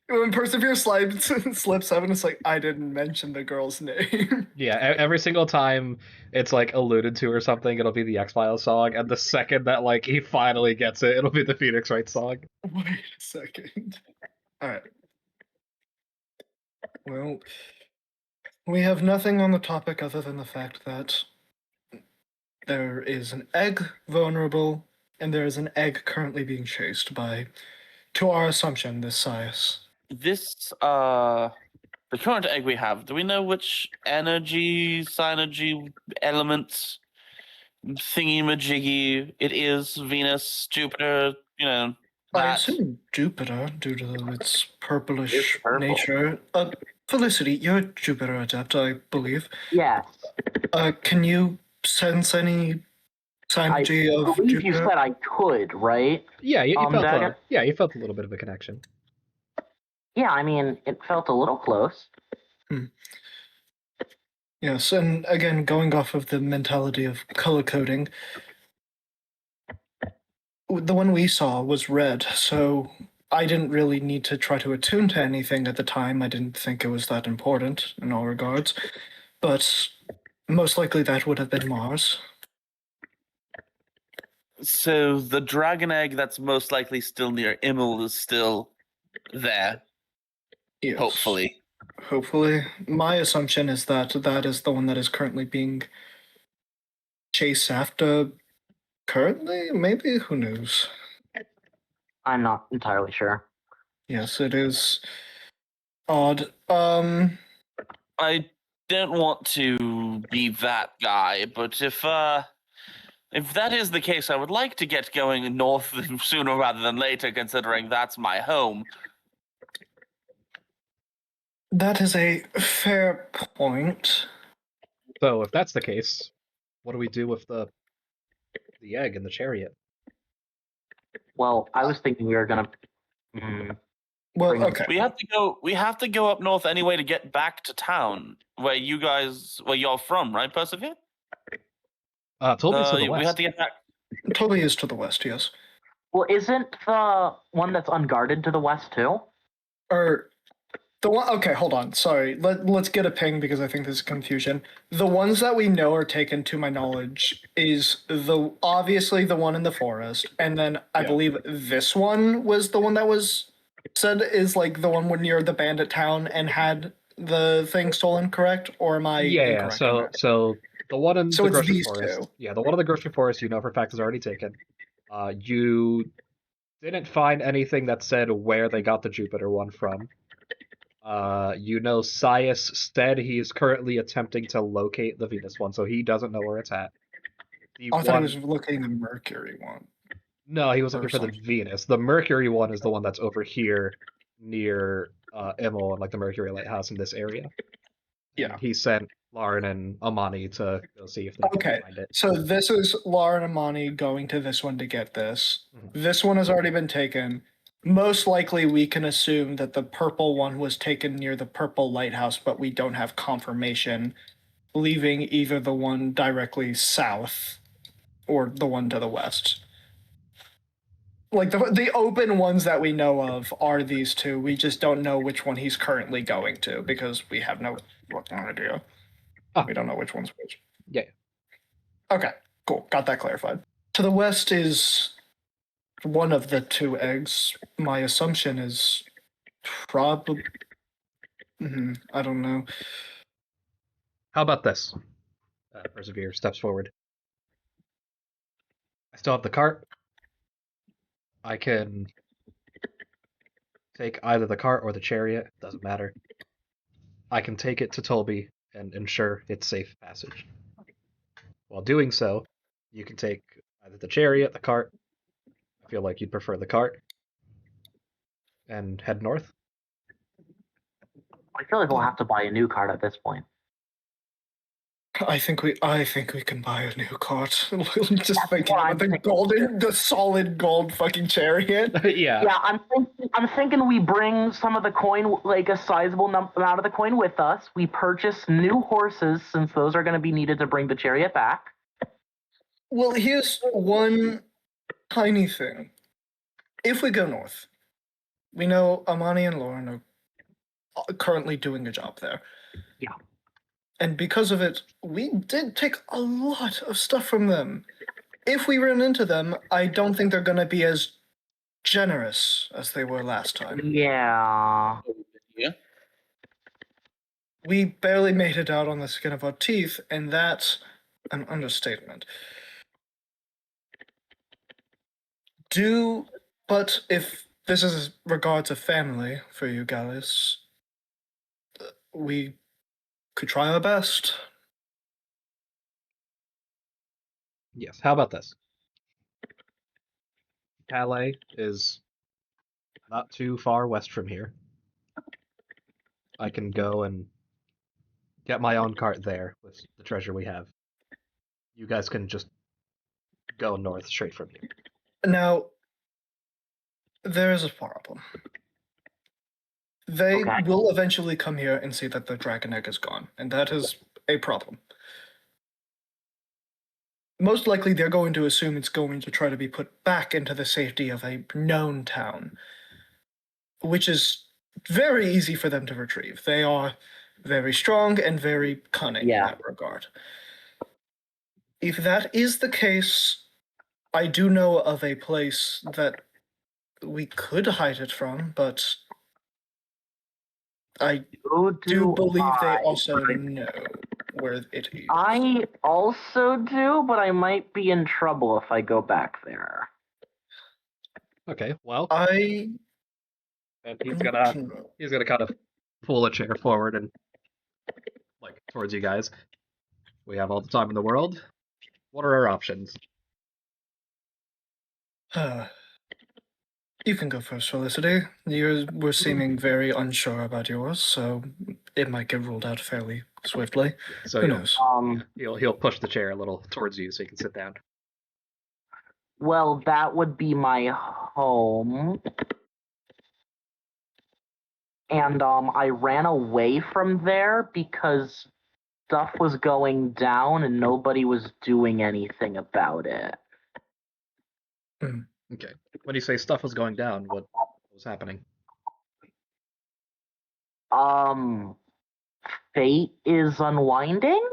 When Persevere slips up and it's like, I didn't mention the girl's name. Yeah, every single time it's like alluded to or something, it'll be the X-Files song, and the second that like he finally gets it, it'll be the Phoenix Wright song. Wait a second. Alright. Well, we have nothing on the topic other than the fact that there is an egg vulnerable, and there is an egg currently being chased by, to our assumption, this Sias. This, the current egg we have, do we know which energy, synergy elements thingy-majiggy. It is Venus, Jupiter, I that. assume Jupiter, due to its purplish It's purple. nature. Felicity, you're a Jupiter adept, I believe. Yes. Can you sense any synergy I of believe Jupiter? you said I could, right? Yeah, you felt Dagger? you felt a little bit of a connection. Yeah, I mean, it felt a little close. Yes, and again, going off of the mentality of color coding, the one we saw was red, so I didn't really need to try to attune to anything at the time. I didn't think it was that important in all regards. But most likely that would have been Mars. So the dragon egg that's most likely still near Immel is still there, Yes. hopefully. Hopefully. My assumption is that that is the one that is currently being chased after. Currently? Maybe? Who knows? I'm not entirely sure. Yes, it is odd. I don't want to be that guy, but if that is the case, I would like to get going north sooner rather than later, considering that's my home. That is a fair point. So if that's the case, what do we do with the egg and the chariot? Well, I was thinking we were gonna. Well, okay. We have to go up north anyway to get back to town where you're from, right, Persevere? Toby's to the west. We have to get back. Toby is to the west, yes. Well, isn't the one that's unguarded to the west too? Or the one. Okay, hold on. Sorry. Let's get a ping because I think there's confusion. The ones that we know are taken, to my knowledge, is obviously the one in the forest, and then I believe this one was the one that was said is like the one near the bandit town and had the thing stolen. Correct? Or am I incorrect? So the one in So the it's grocery these forest. two. Yeah, the one in the grocery forest, you know for a fact is already taken. You didn't find anything that said where they got the Jupiter one from. Sias said he is currently attempting to locate the Venus one, so he doesn't know where it's at. I thought he was looking at the Mercury one. No, he was looking or for the something. Venus. The Mercury one is the one that's over here near Immel and like the Mercury Lighthouse in this area. Yeah. And he sent Lauren and Amani to go see if they can find it. So this is Lauren and Amani going to this one to get this. Mhm. This one has already been taken. Most likely, we can assume that the purple one was taken near the purple lighthouse, but we don't have confirmation, leaving either the one directly south or the one to the west. Like the open ones that we know of are these two. We just don't know which one he's currently going to because we have no fucking idea. Oh. We don't know which one's which. Yeah. Okay, cool. Got that clarified. To the west is one of the two eggs. My assumption is probably. I don't know. How about this? Persevere steps forward. I still have the cart. I can take either the cart or the chariot. Doesn't matter. I can take it to Tolby and ensure its safe passage. While doing so, you can take either the chariot, the cart. I feel like you'd prefer the cart. And head north. I feel like we'll have to buy a new card at this point. I think we can buy a new cart. Just thinking what about the solid gold fucking chariot. Yeah. Yeah, I'm thinking we bring some of the coin, like a sizable amount of the coin with us. We purchase new horses since those are going to be needed to bring the chariot back. Well, here's one tiny thing. If we go north, we know Amani and Lauren are currently doing a job there. Yeah. And because of it, we did take a lot of stuff from them. If we run into them, I don't think they're going to be as generous as they were last time. Yeah. Yeah. We barely made it out on the skin of our teeth, and that's an understatement. But if this is regards a family for you guys, we could try our best. Yes. How about this? Calais is not too far west from here. I can go and get my own cart there with the treasure we have. You guys can just go north straight from here. Now, there is a problem. They Okay. will eventually come here and see that the dragon egg is gone, and that is a problem. Most likely, they're going to assume it's going to try to be put back into the safety of a known town, which is very easy for them to retrieve. They are very strong and very cunning in that regard. If that is the case, I do know of a place that we could hide it from, but I do believe they also know where it is. I also do, but I might be in trouble if I go back there. Okay, well, I and he's gonna kind of pull a chair forward and like towards you guys. We have all the time in the world. What are our options? You can go first, Felicity. You were seeming very unsure about yours, so it might get ruled out fairly swiftly. So Who knows? he'll push the chair a little towards you so you can sit down. Well, that would be my home. And I ran away from there because stuff was going down and nobody was doing anything about it. Okay. When you say stuff was going down, what was happening? Fate is unwinding?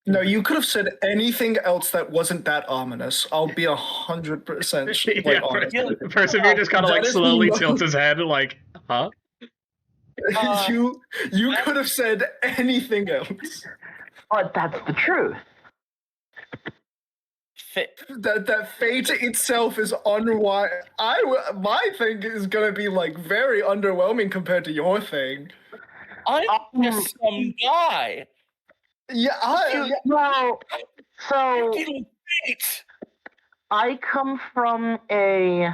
No, you could have said anything else that wasn't that ominous. I'll be 100% Yeah, honest. Persevere just kind of That like is slowly no- tilts his head, like, huh? You could have said anything else. But that's the truth. That fate itself is unwise. My thing is gonna be like very underwhelming compared to your thing. I'm just some guy. Yeah, Well, so Deal with fate. I come from a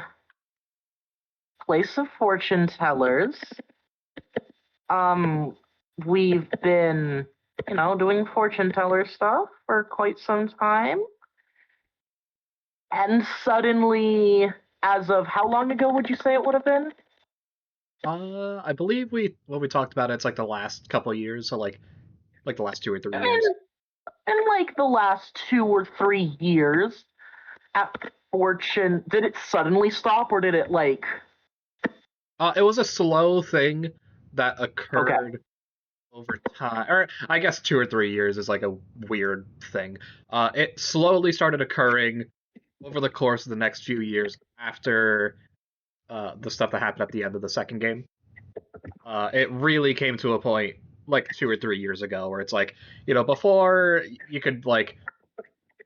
place of fortune tellers. We've been, doing fortune teller stuff for quite some time. And suddenly, as of how long ago would you say it would have been? I believe when we talked about it, it's like the last couple of years, so like the last 2 or 3 years. In like the last 2 or 3 years, at fortune, did it suddenly stop or did it like? It was a slow thing that occurred over time, or I guess 2 or 3 years is like a weird thing. It slowly started occurring over the course of the next few years after the stuff that happened at the end of the second game. It really came to a point like 2 or 3 years ago where it's like, before you could like,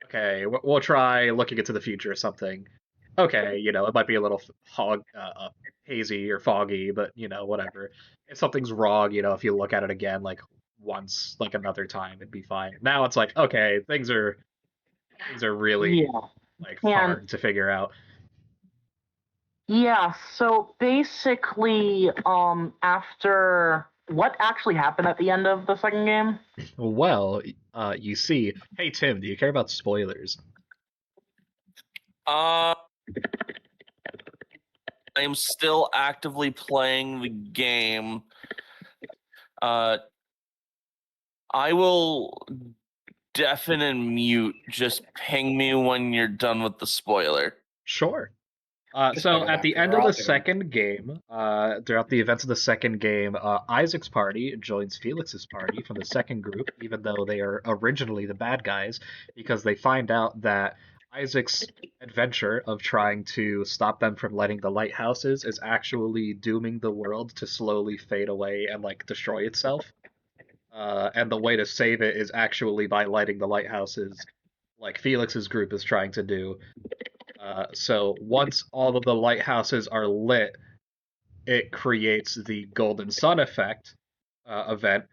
okay, we'll try looking into the future or something. Okay, it might be a little hazy or foggy, but whatever. If something's wrong, if you look at it again like once, like another time, it'd be fine. Now it's like, okay, things are really like hard to figure out. Yeah, so basically, after what actually happened at the end of the second game? Well, you see, hey Tim, do you care about spoilers? I am still actively playing the game. I will deafen and mute. Just ping me when you're done with the spoiler. Sure. So at the end of the second game, throughout the events of the second game, Isaac's party joins Felix's party from the second group, even though they are originally the bad guys, because they find out that Isaac's adventure of trying to stop them from lighting the lighthouses is actually dooming the world to slowly fade away and like destroy itself. And the way to save it is actually by lighting the lighthouses, like Felix's group is trying to do. So once all of the lighthouses are lit, it creates the Golden Sun effect event,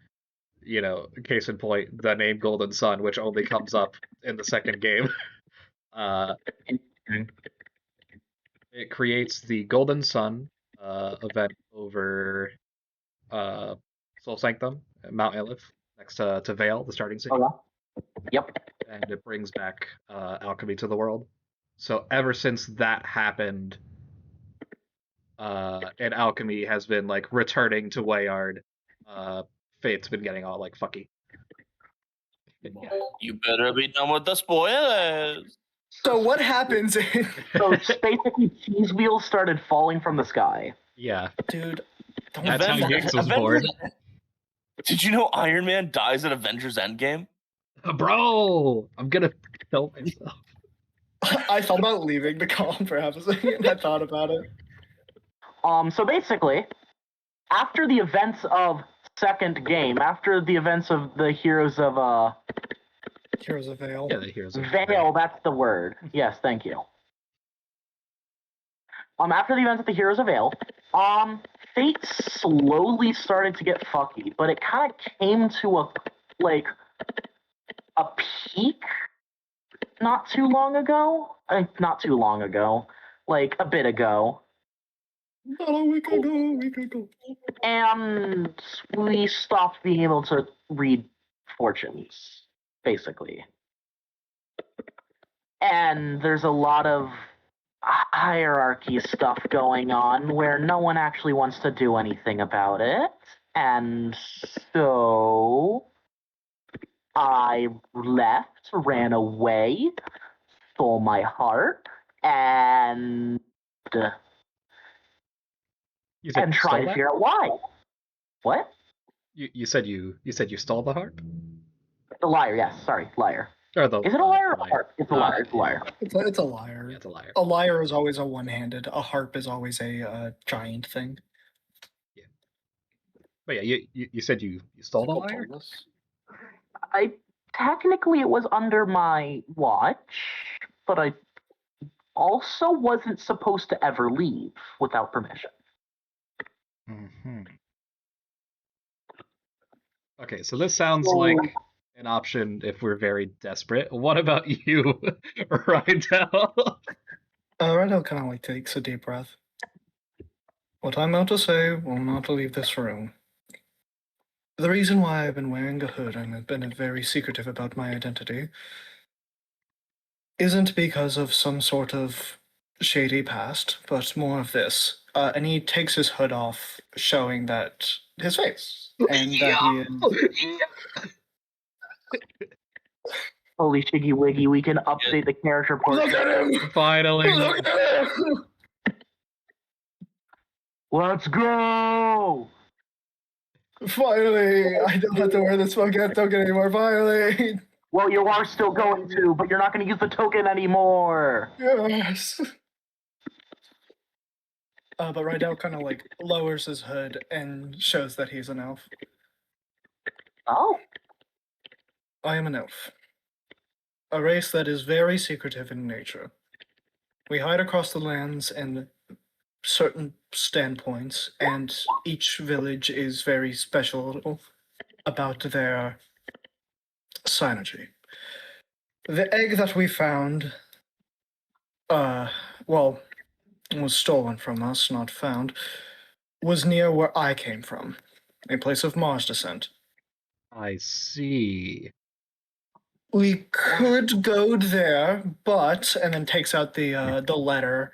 case in point, the name Golden Sun, which only comes up in the second game. It creates the Golden Sun event over Soul Sanctum, Mount Elif, next to Vale, the starting city. Oh, yeah. Yep. And it brings back alchemy to the world. So ever since that happened, and alchemy has been like returning to Wayard, Fate's been getting all like fucky. Yeah. You better be done with the spoilers. So what happens in So basically, cheese wheels started falling from the sky. Yeah. dude? Don't That's how Avengers- Jinx was born. Did you know Iron Man dies in Avengers Endgame? Bro, I'm gonna kill myself. I thought about leaving the call for half a second. I thought about it. So basically, after the events of second game, after the events of the Heroes of Heroes of Vale. Yeah, the heroes. Of Vale, that's the word. Yes, thank you. After the events of the Heroes of Vale, Fate slowly started to get fucky, but it kind of came to a peak not too long ago. Not too long ago, like a bit ago. Not a week ago. And we stopped being able to read fortunes, basically. And there's a lot of hierarchy stuff going on where no one actually wants to do anything about it. And so I left, ran away, stole my heart, and You said and you trying stole to that? figure out why. What? You said you stole the harp? The lyre, yes. Sorry, lyre. Or the Is it a lyre or a liar. harp? It's a lyre. It's a lyre. It's a liar. Yeah, it's a liar. A lyre is always a one-handed. A harp is always a giant thing. But yeah, you said you stole the liar? Technically it was under my watch, but I also wasn't supposed to ever leave without permission. Mm-hmm. Okay, so this sounds like an option if we're very desperate. What about you, Rydell? Rydell kind of like takes a deep breath. What I'm about to say will not leave this room. The reason why I've been wearing a hood and have been very secretive about my identity isn't because of some sort of shady past, but more of this. And he takes his hood off, showing that his face, and that he is. Holy shiggy wiggy, we can update the character portrait. Look at him! Finally. Look at him! Let's go! Finally! I don't have to wear the smoke gas token anymore, finally! Well, you are still going to, but you're not going to use the token anymore. Yes! But Rydell kind of like lowers his hood and shows that he's an elf. Oh, I am an elf. A race that is very secretive in nature. We hide across the lands in certain standpoints, and each village is very special about their synergy. The egg that we found, well, was stolen from us, not found, was near where I came from, a place of Mars descent. I see. We could go there, but, and then takes out the letter.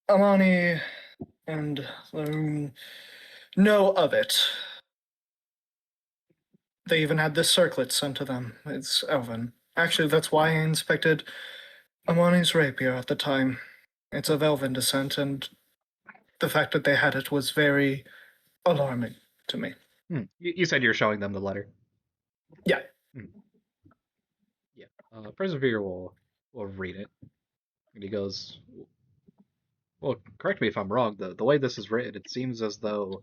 Amani and know of it. They even had this circlet sent to them. It's elven. Actually, that's why I inspected Amani's rapier at the time. It's of elven descent, and the fact that they had it was very alarming to me. You said you're showing them the letter. Yeah. Yeah. Persevere will read it. And he goes, well, correct me if I'm wrong. The way this is written, it seems as though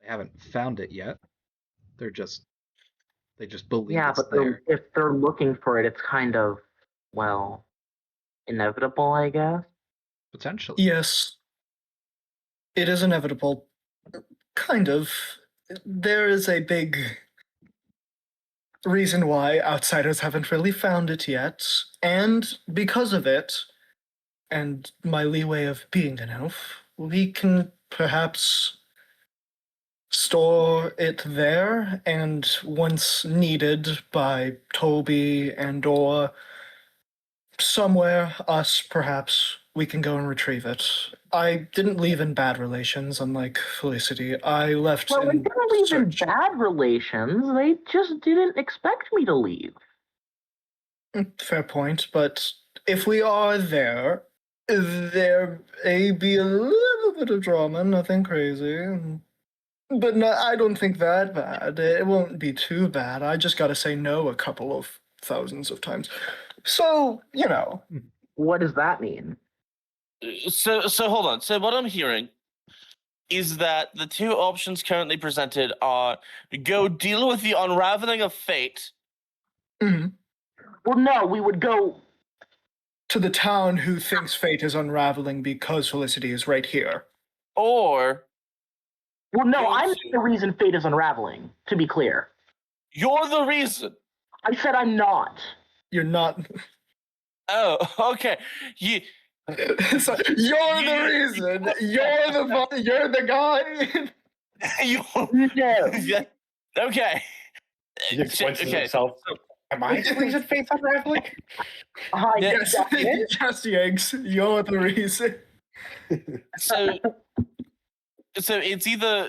they haven't found it yet. They just believe yeah, it's but there. if they're looking for it, it's kind of, well, inevitable, I guess. Potentially. Yes. It is inevitable. Kind of. there is a big reason why outsiders haven't really found it yet, and because of it, and my leeway of being an elf, we can perhaps store it there, and once needed by Toby and or somewhere, us perhaps, we can go and retrieve it. I didn't leave in bad relations, unlike Felicity. I left Well, we in didn't leave in search. bad relations. They just didn't expect me to leave. Fair point, but if we are there, there may be a little bit of drama, nothing crazy. But no, I don't think that bad. It won't be too bad. I just gotta say no a couple of thousands of times. So, you know. What does that mean? So hold on. So what I'm hearing is that the two options currently presented are go deal with the unraveling of fate. Mhm. Well, no, we would go. To the town who thinks fate is unraveling because Felicity is right here. Or Well, no, Go I'm to- the reason fate is unraveling, to be clear. you're the reason. I said I'm not. You're not. Oh, okay. You So, you're the reason. You're the guy. you No. yeah. Okay. He explains to Okay. himself. Am I the reason fate's unraveling? Yeah. Yes, yes, Yanks. You're the reason. So it's either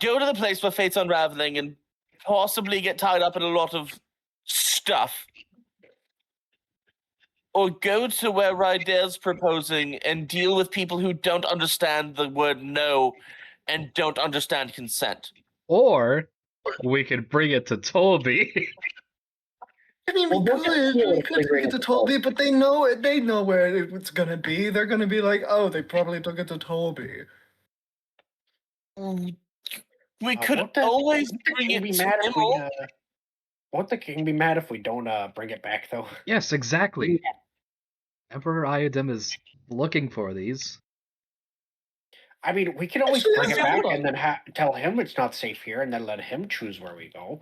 go to the place where fate's unraveling and possibly get tied up in a lot of stuff, or go to where Rydel's proposing and deal with people who don't understand the word no and don't understand consent. Or we could bring it to Toby. I mean, Well, we they're just could here take figuring it to it Toby, but they know it. They know where it's gonna be. They're gonna be like, oh, they probably took it to Toby. We could Won't the always king bring it be to mad if we? Immel. Won't the king be mad if we don't bring it back though? Yes, exactly. Emperor Iodem is looking for these. I mean, we can always Actually, bring it yeah, back hold and then tell him it's not safe here, and then let him choose where we go.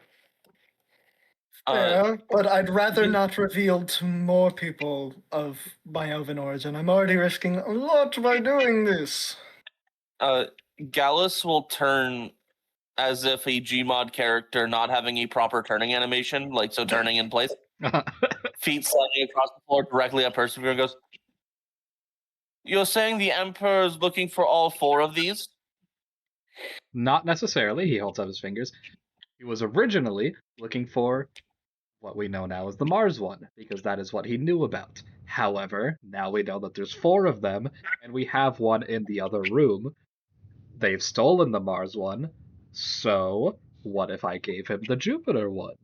Yeah, but I'd rather you- not reveal to more people of my elven origin. I'm already risking a lot by doing this. Gallus will turn as if a Gmod character not having a proper turning animation, like so turning in place, feet sliding across the floor directly at Persevere and goes, "You're saying the Emperor is looking for all four of these?" Not necessarily, he holds up his fingers. He was originally looking for what we know now as the Mars one, because that is what he knew about. However, now we know that there's four of them, and we have one in the other room. They've stolen the Mars one, so what if I gave him the Jupiter one?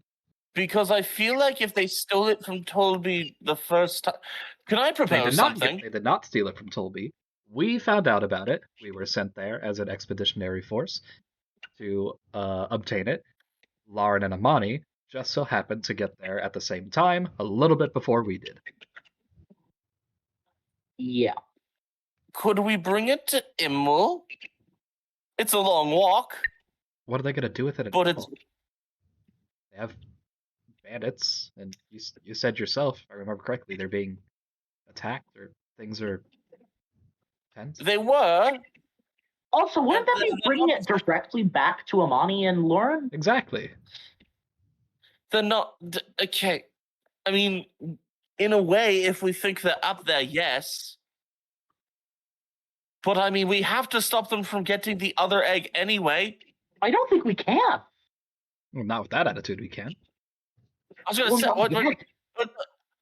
Because I feel like if they stole it from Tolby the first time, can I They propose did not something? they did not steal it from Tolby. We found out about it. We were sent there as an expeditionary force to obtain it. Lauren and Amani just so happened to get there at the same time, a little bit before we did. Yeah. Could we bring it to Immel? It's a long walk, What are they going to do with it? but it's They have bandits, and you said yourself, if I remember correctly, they're being attacked or things are tense. they were. Also, wouldn't that be bringing it directly back to Amani and Lauren? Exactly. They're not okay. I mean, in a way, if we think they're up there, yes. But I mean, we have to stop them from getting the other egg anyway. I don't think we can. Well, not with that attitude, we can. I was going to Well, say, not yet.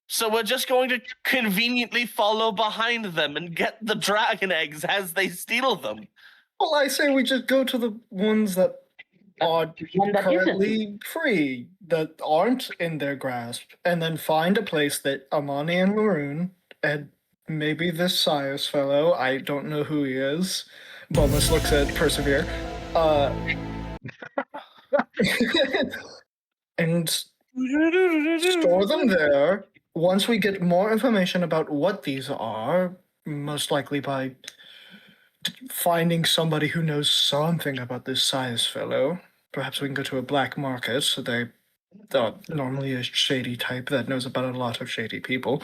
so we're just going to conveniently follow behind them and get the dragon eggs as they steal them. Well, I say we just go to the ones that are One that currently free, that aren't in their grasp, and then find a place that Amani and Maroon, and maybe this Sias fellow, I don't know who he is. Bonus looks at Persevere. And store them there. Once we get more information about what these are, most likely by finding somebody who knows something about this size fellow. Perhaps we can go to a black market. So they are normally a shady type that knows about a lot of shady people.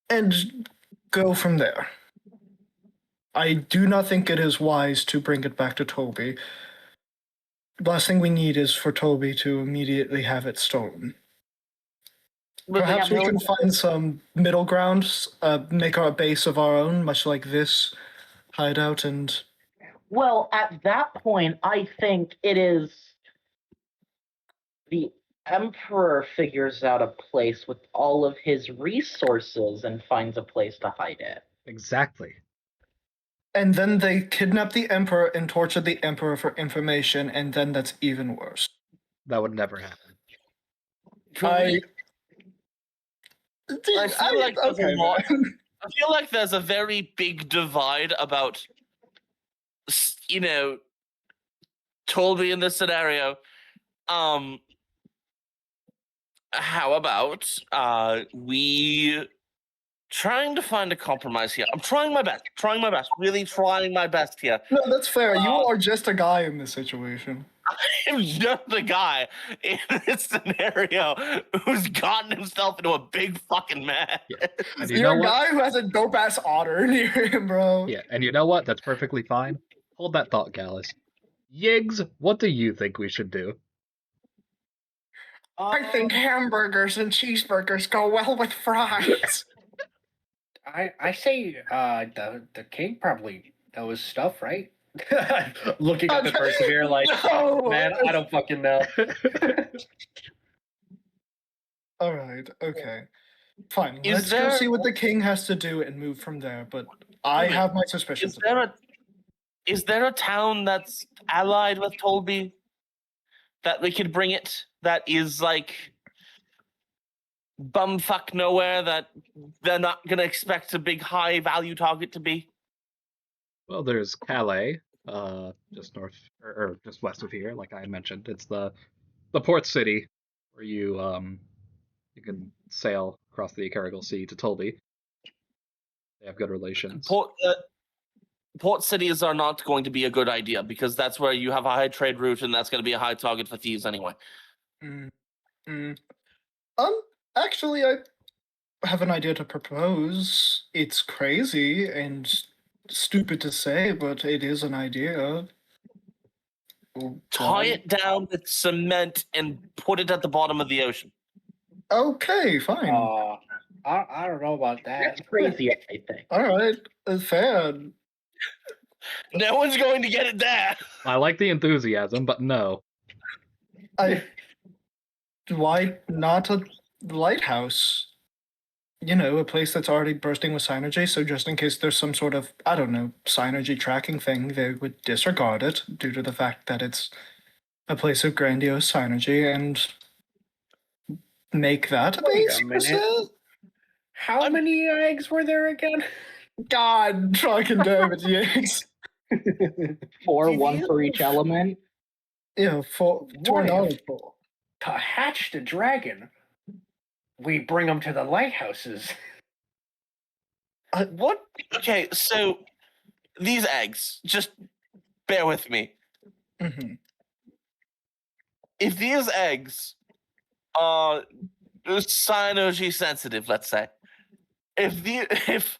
And go from there. I do not think it is wise to bring it back to Toby. The last thing we need is for Toby to immediately have it stolen. But they Perhaps have we no- can find some middle ground, make our base of our own, much like this hideout, and Well, at that point, I think it is the Emperor figures out a place with all of his resources and finds a place to hide it. Exactly. and then they kidnap the Emperor and torture the Emperor for information, and then that's even worse. That would never happen. I feel like there's a lot. man. I feel like there's a very big divide about, Tolby in this scenario. How about we trying to find a compromise here? I'm trying my best. Really trying my best here. No, that's fair. You are just a guy in this situation. I'm just a guy in this scenario who's gotten himself into a big fucking mess. Yeah. And you You're know a what? guy who has a dope ass otter near him, bro. Yeah, and you know what? That's perfectly fine. Hold that thought, Gallus. Yiggs, what do you think we should do? I think hamburgers and cheeseburgers go well with fries. I say the king probably knows stuff, right? Looking at the persevere like, No. man, I don't fucking know. All right, okay. Fine, Is let's go there- see what the king has to do and move from there, but I have my suspicions. Is there a town that's allied with Tolby that we could bring it? That is like bumfuck nowhere that they're not gonna expect a big high value target to be. Well, there's Calais, just north or just west of here, like I mentioned. It's the port city where you can sail across the Carrigal Sea to Tolby. They have good relations. Port cities are not going to be a good idea because that's where you have a high trade route and that's going to be a high target for thieves anyway. Actually, I have an idea to propose. It's crazy and stupid to say, but it is an idea. Tie it down with cement and put it at the bottom of the ocean. Okay, fine. I don't know about that. That's crazy, I think. All right, fair. No one's going to get it there. I like the enthusiasm, but no. Why not a lighthouse? You know, a place that's already bursting with synergy, so just in case there's some sort of, I don't know, synergy tracking thing, they would disregard it due to the fact that it's a place of grandiose synergy and make that a Wait base. a minute. How many eggs were there again? God fucking damn it, yes. 4, 1 for each element. Yeah, for What knowledge. if to hatch the dragon, we bring them to the lighthouses? What? Okay, so these eggs, just bear with me. Mm-hmm. If these eggs are synergy sensitive, let's say, if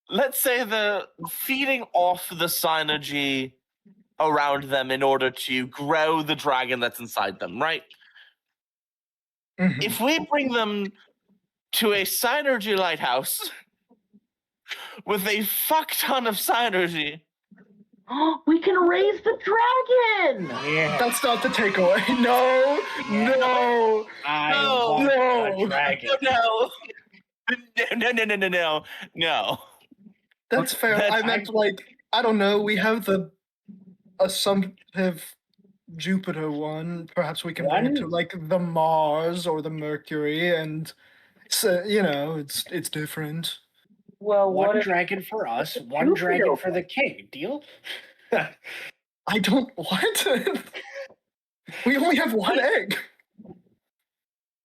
let's say they're feeding off the synergy around them in order to grow the dragon that's inside them, right? Mm-hmm. If we bring them to a synergy lighthouse with a fuck ton of synergy, We can raise the dragon! Yeah. That's not the takeaway. No, no. I No, want no. a dragon. No. That's fair. That's- I meant like, I don't know, we have the assumptive Jupiter one. Perhaps we can bring it to One? like the Mars or the Mercury, and so you know, it's different. Well, what One if dragon for us, one Jupiter dragon for the king. Deal? I don't what. We only have one egg.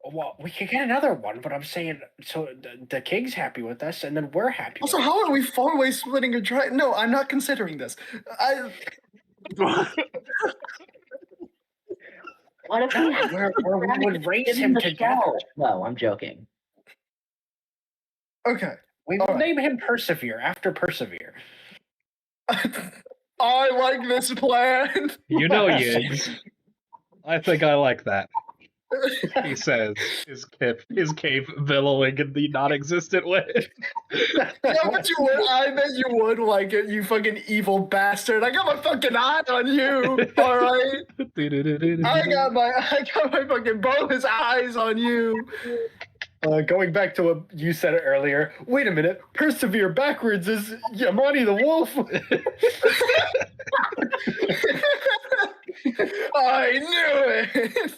Well, we could get another one, but I'm saying so the king's happy with us, and then we're happy. Also, with how are we four-way splitting a drive? No, I'm not considering this. What if we have Where we would raise in him the together? shell? No, I'm joking. Okay. We All will right. name him Persevere after Persevere. I like this plan. You know, Yigs. I think I like that. He says, his cave billowing in the non-existent way. Yeah, but you would. I bet you would like it, you fucking evil bastard. I got my fucking eye on you. All right. I got my fucking bonus eyes on you. Going back to what you said earlier. Wait a minute. Persevere backwards is Yamani the Wolf. I knew it.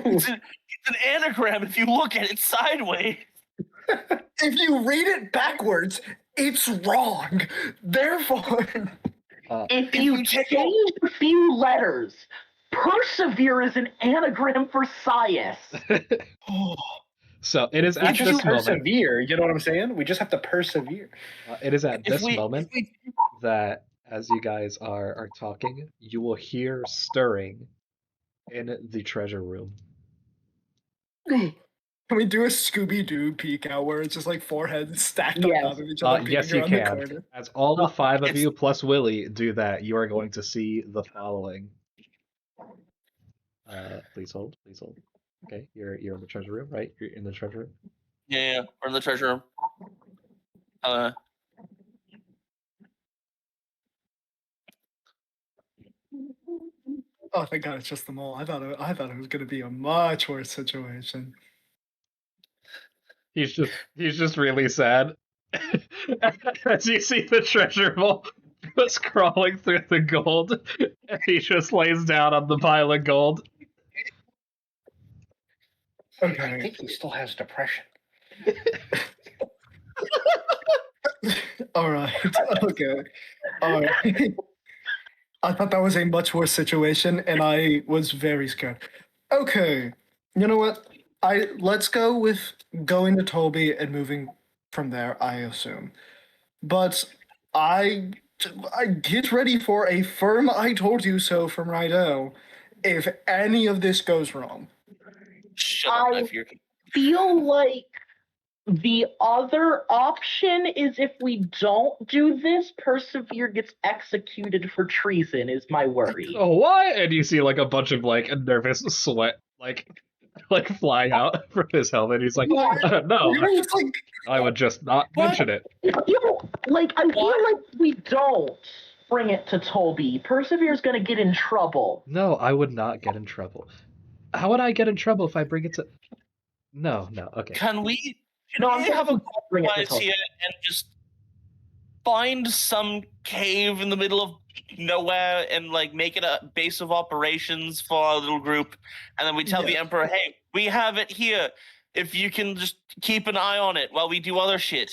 It's an anagram if you look at it sideways. If you read it backwards, it's wrong. Therefore, If you change a few letters, Persevere is an anagram for Sias. So it is We at just this moment. persevere. You know what I'm saying? We just have to persevere. It is at If this we- moment if we- that, as you guys are talking, you will hear stirring in the treasure room. can we do a Scooby-Doo peek out where it's just like four heads stacked on Yes. top of each other? Yes, peeking you around the can. corner? As all Oh, five of it's- you plus Willie do that, you are going to see the following. Please hold. Please hold. Okay, you're in the treasure room, right? You're in the treasure room. Yeah, we're in the treasure room. Oh, thank God, it's just the mole. I thought it was gonna be a much worse situation. He's just really sad. As you see the treasure vault was crawling through the gold, and he just lays down on the pile of gold. I Okay. think he still has depression. All right. Okay. All right. I thought that was a much worse situation, and I was very scared. Okay. You know what? Let's go with going to Toby and moving from there, I assume. But I get ready for a firm "I told you so" from Rydell if any of this goes wrong. Shut up, I- if you're. Feel like the other option is if we don't do this, Persevere gets executed for treason, is my worry. Oh, why? And you see like a bunch of like nervous sweat like flying out from his helmet. He's like, no, It's like, I would just not mention it. I feel like we don't bring it to Toby. Persevere's gonna get in trouble. No, I would not get in trouble. How would I get in trouble if I bring it to? No, okay. Can we No, I'm have a bring it to compromise Toby. here and just find some cave in the middle of nowhere and like make it a base of operations for our little group, and then we tell the Yeah. Emperor, "Hey, we have it here. If you can just keep an eye on it while we do other shit."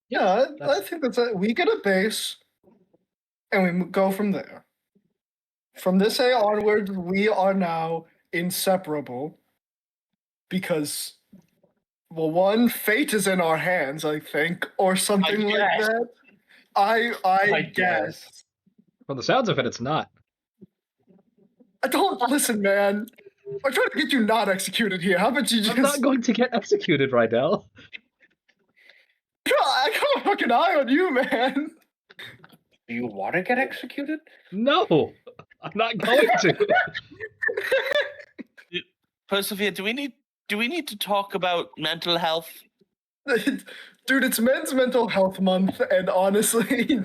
yeah, I That's- think that's it. We get a base, and we go from there. From this day onward, we are now inseparable because, well, one, fate is in our hands, I think, or something like guess. that. I guess. From the sounds of it, it's not. I don't listen, man. I'm trying to get you not executed here. How about you just? I'm not going to get executed, Rydell. I got a fucking eye on you, man. Do you want to get executed? No, I'm not going to. Persevere, do we need to talk about mental health? Dude, it's Men's Mental Health Month, and honestly,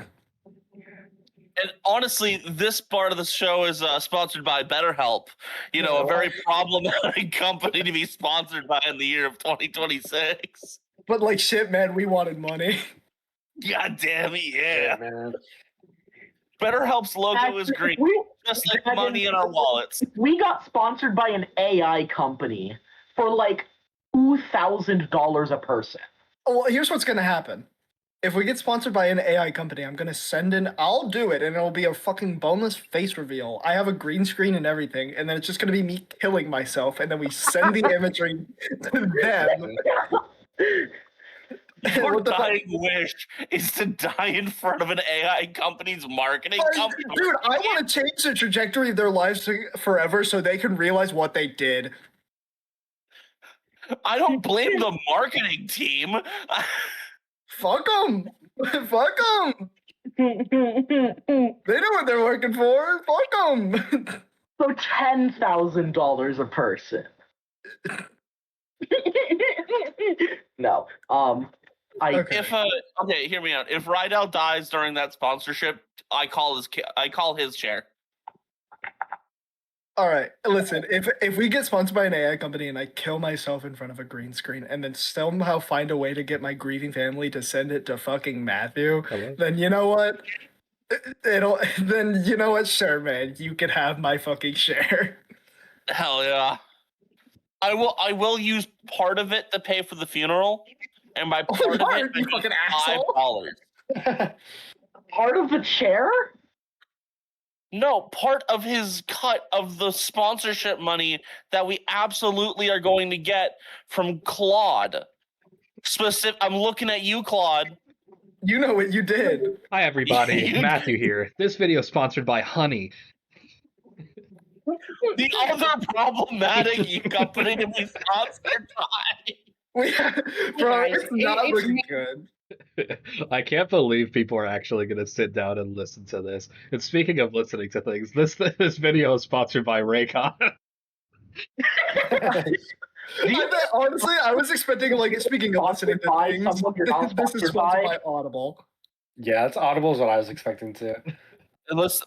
And honestly, this part of the show is sponsored by BetterHelp. You know, a very problematic company to be sponsored by in the year of 2026. but like shit, man, we wanted money. God damn it, yeah. man. BetterHelp's logo is Actually, green, we- just like money in our wallets. We got sponsored by an AI company for like $2,000 a person. Oh, well, here's what's gonna happen. if we get sponsored by an AI company, I'm gonna send in. I'll do it, and it'll be a fucking boneless face reveal. I have a green screen and everything, and then it's just gonna be me killing myself, and then we send the imagery to them. Your What the fuck? dying wish is to die in front of an AI company's marketing company. Dude, I want to change the trajectory of their lives forever so they can realize what they did. I don't blame the marketing team. Fuck them. Fuck them. They know what they're working for. Fuck them. So $10,000 a person. No. Okay. If okay, hear me out. If Rydell dies during that sponsorship, I call his share. All right, listen. If we get sponsored by an AI company and I kill myself in front of a green screen and then somehow find a way to get my grieving family to send it to fucking Matthew, then you know what? Then you know what? Sure, man, you can have my fucking share. Hell yeah. I will use part of it to pay for the funeral, and by part of it, I you mean fucking asshole. $5. Part of the chair? No, part of his cut of the sponsorship money that we absolutely are going to get from Claude. I'm looking at you, Claude. You know what you did. Hi everybody, Matthew here. This video is sponsored by Honey. The other problematic company to be sponsored by. Bro, it's not looking good. I can't believe people are actually going to sit down and listen to this. And speaking of listening to things, this video is sponsored by Raycon. Honestly, I was expecting, like, speaking of listening to things, this is sponsored by Audible. Yeah, it's Audible is what I was expecting to. Unless,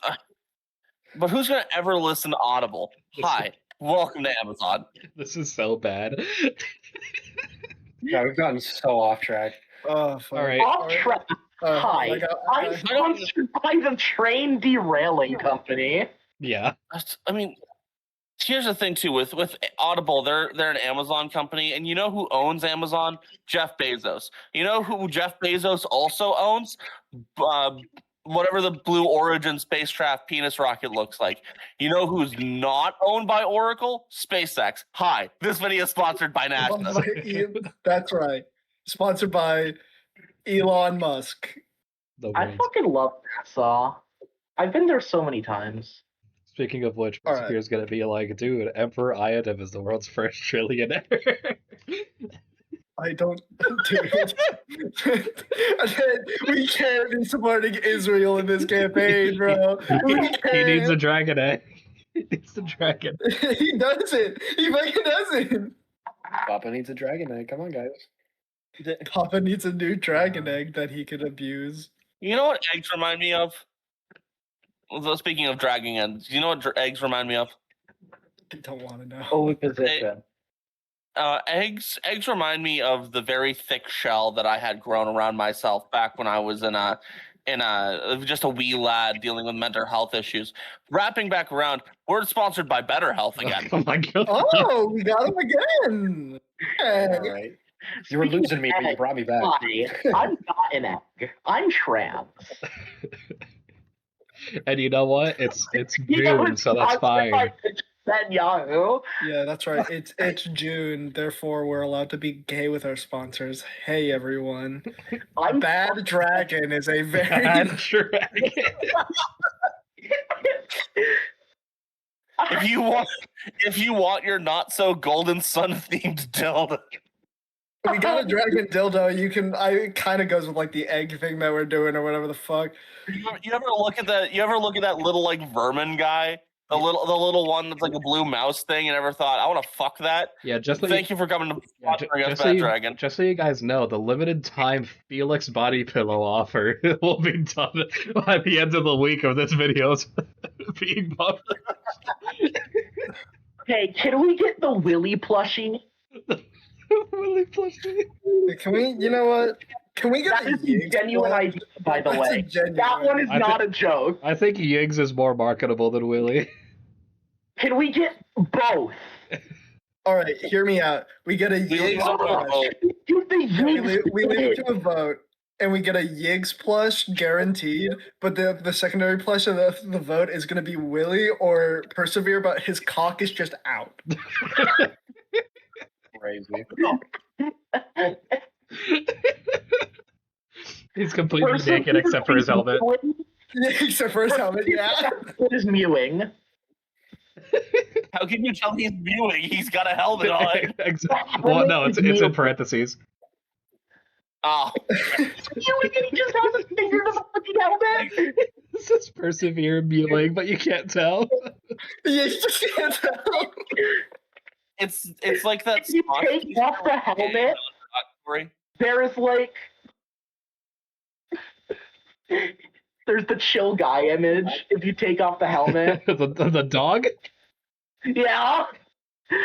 but who's going to ever listen to Audible? Hi, welcome to Amazon. This is so bad. Yeah, we've gotten so off track. All right. Off track. Hi, I'm sponsored by the train derailing company. Yeah. I mean, here's the thing too with Audible, they're an Amazon company, and you know who owns Amazon? Jeff Bezos. You know who Jeff Bezos also owns? Whatever the Blue Origin spacecraft penis rocket looks like. You know who's not owned by Oracle? SpaceX. Hi, this video is sponsored by NASA. That's right. Sponsored by Elon Musk. I fucking love NASA. I've been there so many times. Speaking of which, Here's gonna be like, dude, Emperor Iadam is the world's first trillionaire. I don't do it. We can't be supporting Israel in this campaign, bro. He needs a dragon egg. He needs a dragon. He doesn't. He fucking doesn't. Papa needs a dragon egg. Come on, guys. Papa needs a new dragon egg that he can abuse. You know what eggs remind me of? Well, speaking of dragging eggs, you know what eggs remind me of? I don't want to know. Holy position. Eggs remind me of the very thick shell that I had grown around myself back when I was in just a wee lad dealing with mental health issues. Wrapping back around, we're sponsored by Better Health again. Oh my god! Oh, we got him again. All right. You were losing me, but you brought me back. I'm not an egg. I'm trans. And you know what? It's June, so that's fine. Yahoo. Yeah, that's right. It's June, therefore we're allowed to be gay with our sponsors. Hey everyone. Bad Dragon is a very Bad Dragon. If you want your not so Golden Sun themed dildo. We got a dragon dildo. It kind of goes with like the egg thing that we're doing or whatever the fuck. You ever look at that little like vermin guy? The little one that's like a blue mouse thing, and ever thought, I want to fuck that? Yeah, thank you for coming to Dragon. Just so you guys know, the limited time Felix body pillow offer will be done by the end of the week of this video's being published. Hey, can we get the Willy plushie? Willy plushie. Can we? You know what? Can we get that? Is a genuine idea, by the way. That one is not a joke. I think Yiggs is more marketable than Willy. Can we get both? All right, hear me out. We get a Yiggs. We We leave it to a vote. and we get a Yiggs plush guaranteed, but the secondary plush of the vote is going to be Willie or Persevere, but his cock is just out. Crazy. He's completely naked except for his helmet. Except for his helmet, yeah. It is mewing. How can you tell he's viewing? He's got a helmet on. Well, no, it's in parentheses. Oh. Mewing and he just has his fingers above the helmet. This is Persevere mewing, but you can't tell. Yeah, you just can't tell. It's like that. If you take off the helmet, there is like there's the chill guy image. If you take off the helmet, the dog. yeah.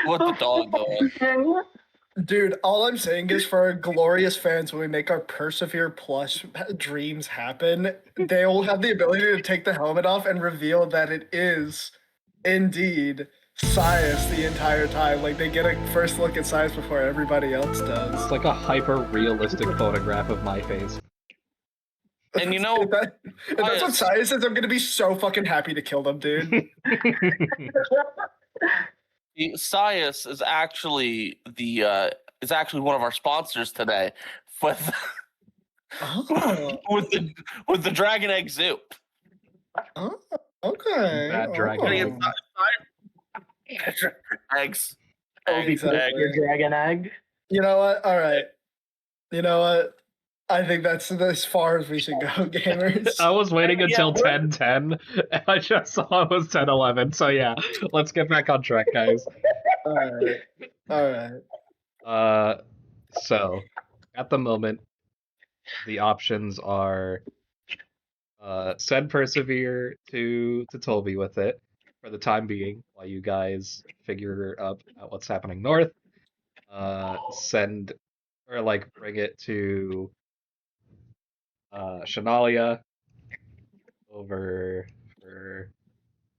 What the dog though? Dude, all I'm saying is for our glorious fans, when we make our Persevere Plus dreams happen, they'll have the ability to take the helmet off and reveal that it is indeed Sias the entire time. Like, they get a first look at Sias before everybody else does. It's like a hyper-realistic photograph of my face. And you know, if that's what Sias is, I'm gonna be so fucking happy to kill them, dude. Sias is actually one of our sponsors today with with the Dragon Egg Zoo. Oh, okay. Bad dragon. Eggs. Your dragon egg. You know what? All right. You know what? I think that's as far as we should go, gamers. I was waiting until 10:10, and I just saw it was 10:11. So yeah, let's get back on track, guys. All right. So at the moment, the options are send Persevere to Toby with it for the time being, while you guys figure out what's happening north. Send or like bring it to Shanalia over for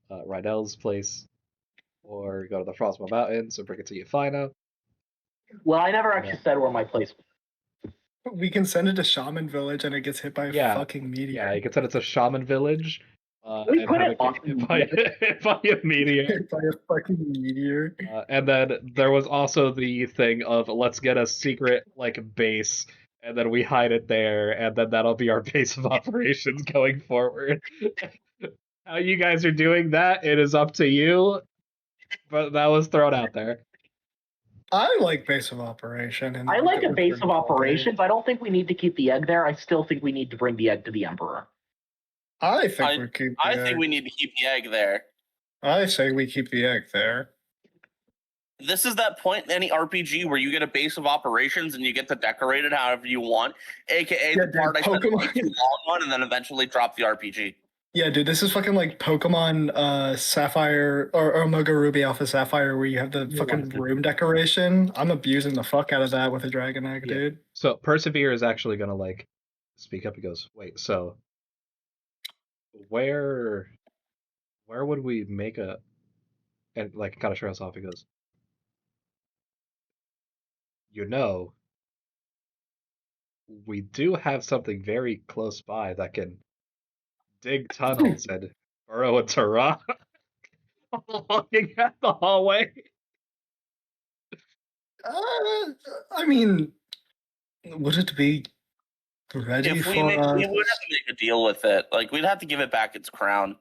Rydell's place, or go to the Frostmourne Mountains and bring it to Yafina. Well, I never actually said where my place was. We can send it to Shaman Village and it gets hit by a fucking meteor. Yeah, you can send it to Shaman Village. We And put have it it hit by a meteor. Hit by a fucking meteor. And then there was also the thing of let's get a secret like base, and then we hide it there, and then that'll be our base of operations going forward. How you guys are doing that, it is up to you. But that was thrown out there. I like base of operation. And I like a base of operations. I don't think we need to keep the egg there. I still think we need to bring the egg to the Emperor. I think we keep. I think we need to keep the egg there. I say we keep the egg there. This is that point in any RPG where you get a base of operations and you get to decorate it however you want, aka the part I spent too long on, and then eventually drop the RPG. Yeah, dude, this is fucking like Pokemon Sapphire or Omega Ruby Alpha Sapphire, where you have the fucking room decoration. I'm abusing the fuck out of that with a dragon egg, dude. So Persevere is actually gonna like speak up. He goes, "Wait, so where would we make a?" And like kind of trails off. He goes, we do have something very close by that can dig tunnels and burrow into rock." Looking at the hallway. I mean, would it be ready If for we would us? have to make a deal with it. Like, we'd have to give it back its crown.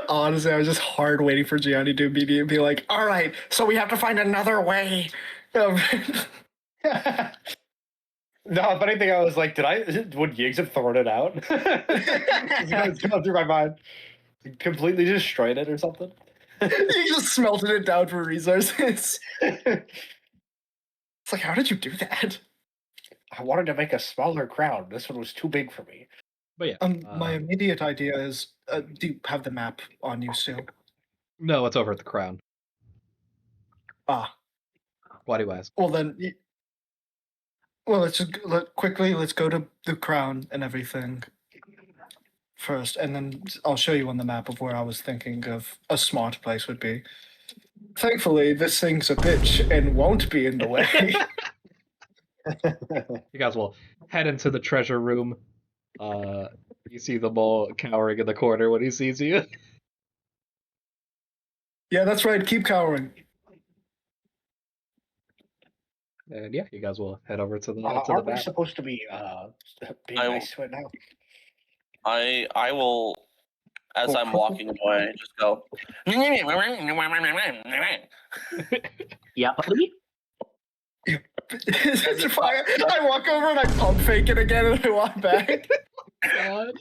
Honestly, I was just hard waiting for Gianni to immediately be like, all right, so we have to find another way. No, funny thing, I was like, would Yiggs have thrown it out? It's going through my mind. Completely destroyed it or something. You just smelted it down for resources. It's like, how did you do that? I wanted to make a smaller crown. This one was too big for me. But yeah. My immediate idea is, do you have the map on you still? No, it's over at the crown. Ah. Why do you ask? Well, then... Well, let's go to the crown and everything first, and then I'll show you on the map of where I was thinking of a smart place would be. Thankfully, this thing's a bitch and won't be in the way. You guys will head into the treasure room. You see the mole cowering in the corner when he sees you. Yeah, that's right. Keep cowering. And yeah, you guys will head over to the Aren't we map. supposed to be being I- nice to it now? I will, as I'm walking away, just go. Yeah, buddy. It's fire. I walk over and I pump fake it again and I walk back. God.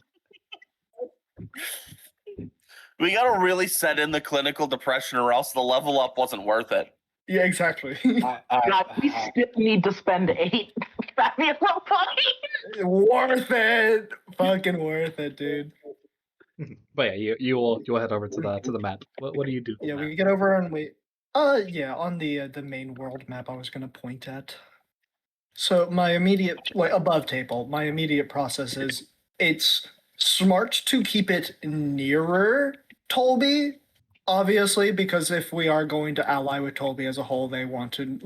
We gotta really set in the clinical depression, or else the level up wasn't worth it. Yeah, exactly. God, we still need to spend 8 Fabula points. Worth it. Fucking worth it, dude. But yeah, you will head over to the map. What do you do? Yeah, on the we map? get over and we. Yeah, on the main world map I was gonna point at. So my immediate, above table, my immediate process is it's smart to keep it nearer Tolby, obviously, because if we are going to ally with Tolby as a whole, they want to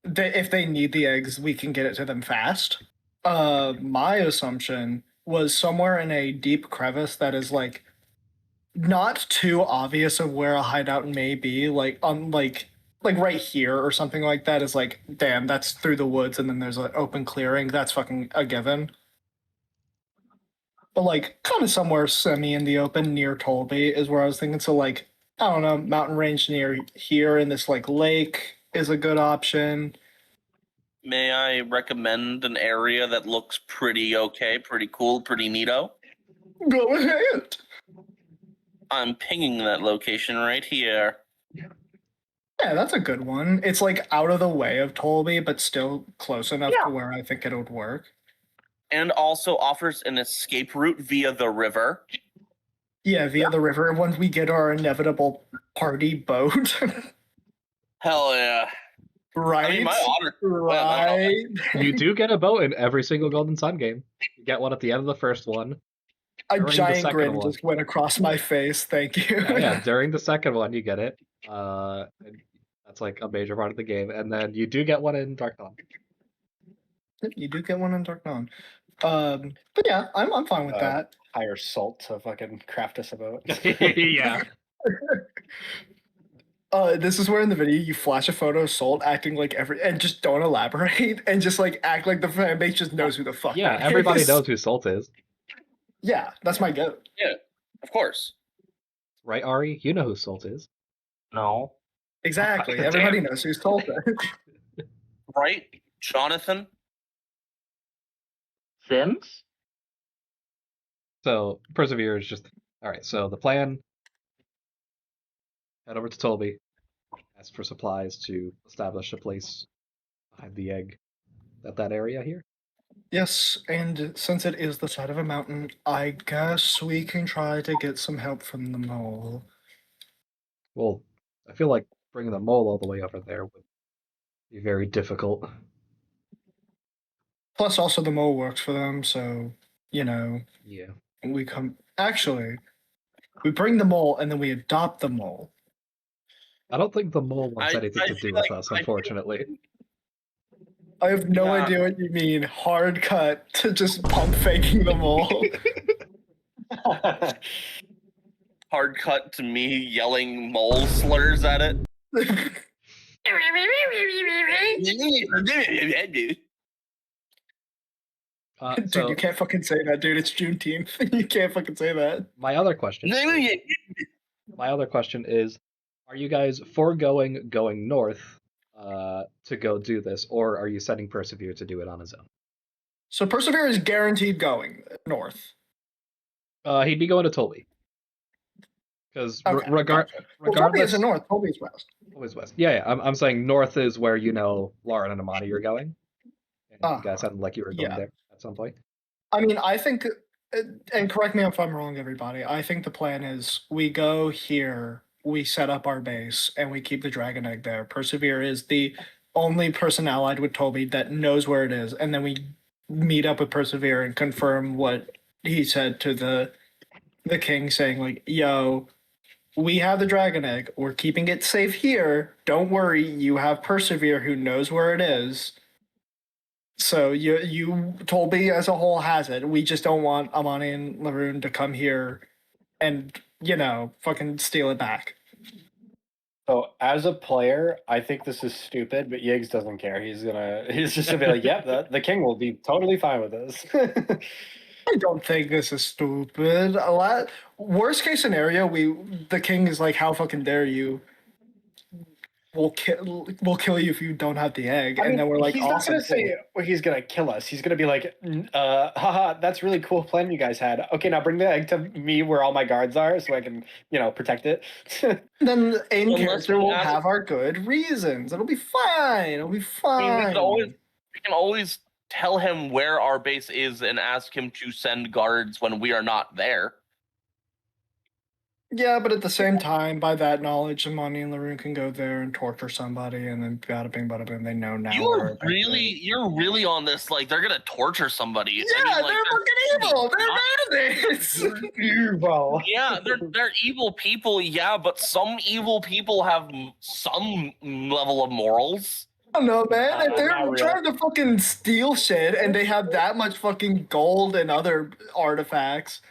if they need the eggs, we can get it to them fast. My assumption was somewhere in a deep crevice that is not too obvious of where a hideout may be, like right here or something like that is damn, that's through the woods and then there's an open clearing. That's fucking a given. But kind of somewhere semi in the open near Tolby is where I was thinking. So I don't know, mountain range near here in this lake is a good option. May I recommend an area that looks pretty okay, pretty cool, pretty neato? Go ahead. I'm pinging that location right here. Yeah, that's a good one. It's out of the way of Tolby, but still close enough to where I think it would work. And also offers an escape route via the river. Yeah, via the river once we get our inevitable party boat. Hell yeah. Right? I mean, my honor. Right? You do get a boat in every single Golden Sun game. You get one at the end of the first one. A During the giant second grin one. just went across my face. Thank you. Yeah, during the second one you get it. And that's a major part of the game. And then you do get one in Dark Dawn. You do get one in Dark Dawn. But yeah, I'm fine with that. Hire Salt to fucking craft us a boat. Yeah. This is where in the video you flash a photo of Salt acting and just don't elaborate and just act like the fan base just knows who the fuck. Yeah, that everybody is. knows who Salt is. Yeah, that's my goat. Yeah, of course. Right, Ari? You know who Salt is. No. Exactly. Damn. Everybody knows who Salt is. Right, Jonathan? Sims? So Persevere is just alright, so the plan, head over to Tolby, ask for supplies to establish a place behind the egg at that area here. Yes, and since it is the side of a mountain, I guess we can try to get some help from the mole. Well, I feel like bringing the mole all the way over there would be very difficult. Plus, also the mole works for them, so Yeah. we come. Actually, we bring the mole and then we adopt the mole. I don't think the mole wants I anything to do feel with like- us, I feel- unfortunately. I have no Yeah. idea what you mean. Hard cut to just pump faking the mole. Hard cut to me yelling mole slurs at it. Dude, So you can't fucking say that, dude. It's Juneteenth. You can't fucking say that. my other question is, are you guys foregoing going north to go do this, or are you sending Persevere to do it on his own? So Persevere is guaranteed going north. He'd be going to Tolby. Because Okay, gotcha. Well, Tolby regardless, isn't north. Tolby is west. always west. Yeah. I'm saying north is where Lauren and Amani are going. And you guys sounded like you were going yeah. there at some point. I mean, I think, and correct me if I'm wrong, everybody. I think the plan is we go here, we set up our base, and we keep the dragon egg there. Persevere is the only person allied with Tolby that knows where it is, and then we meet up with Persevere and confirm what he said to the king, saying yo, we have the dragon egg. We're keeping it safe here. Don't worry. You have Persevere who knows where it is. So you Tolby as a whole has it. We just don't want Amani and Laroon to come here and, fucking steal it back. So as a player, I think this is stupid, but Yiggs doesn't care. He's just gonna be like, "Yep, the king will be totally fine with this." I don't think this is stupid. Worst case scenario, the king is like, "How fucking dare you? We'll kill you if you don't have the egg." I mean, and then we're like, he's "Awesome." not gonna say he's gonna kill us. He's gonna be like, haha, that's really cool plan you guys had. Okay, now bring the egg to me where all my guards are so I can, protect it." Then in Unless character, we we'll ask- have our good reasons. It'll be fine. It'll be I mean, fine. we can always tell him where our base is and ask him to send guards when we are not there. Yeah, but at the same time, by that knowledge, Amani and Laroon can go there and torture somebody, and then bada bing, bada bing, they know now. You're really on this. Like they're gonna torture somebody. Yeah, I mean, like, they're fucking evil. They're bandits. Evil. Yeah, they're evil people. Yeah, but some evil people have some level of morals. I don't know, man. If Not they're really. trying to fucking steal shit and they have that much fucking gold and other artifacts,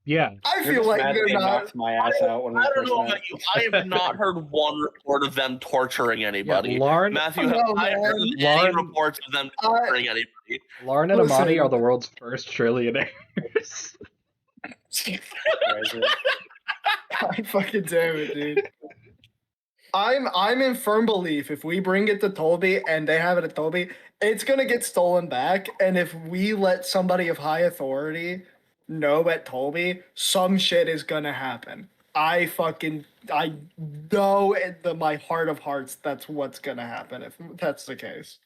Yeah. I You're feel just like mad they're they not. knocked my ass out when we I don't first know met. about you. I have not heard one report of them torturing anybody. Lauren, Matthew, No, I have heard man. any Lauren- reports of them torturing anybody. Lauren and Amani Listen. are the world's first trillionaires. I fucking damn it, dude. I'm in firm belief if we bring it to Tolby and they have it at Tolby, it's gonna get stolen back. And if we let somebody of high authority know at Tolby, some shit is gonna happen. I know in my heart of hearts that's what's gonna happen if that's the case.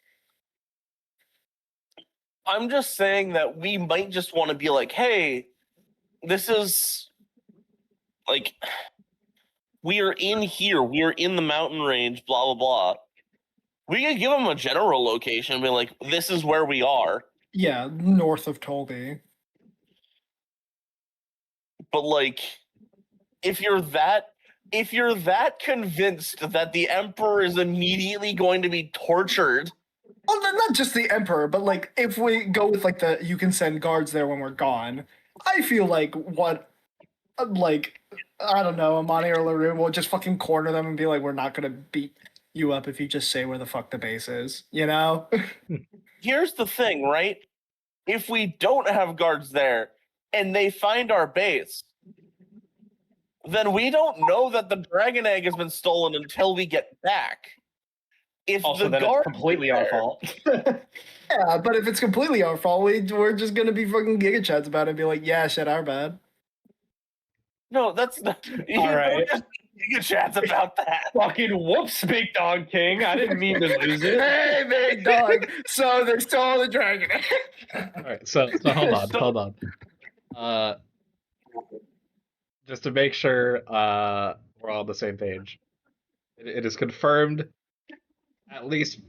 I'm just saying that we might just want to be like, hey, this is like we are in here, we are in the mountain range, blah blah blah. We could give them a general location and be like, this is where we are. Yeah, north of Tolby. But like if you're that convinced that the Emperor is immediately going to be tortured. Well, not just the Emperor, but like if we go with like you can send guards there when we're gone. I feel like I don't know, Amani or Laroon will just fucking corner them and be like, we're not gonna beat you up if you just say where the fuck the base is, you know? Here's the thing, right? If we don't have guards there and they find our base, then we don't know that the dragon egg has been stolen until we get back. If Also, the then it's guards completely are our there- fault. Yeah, but if it's completely our fault, we're just gonna be fucking giga chats about it and be like, yeah, shit, our bad. No, that's not. You All right. don't just giga chats about that. Fucking whoops, Big Dog King. I didn't mean to lose it. Hey, big dog. So they stole the dragon. All right, so hold on. Just to make sure we're all on the same page, it is confirmed, at least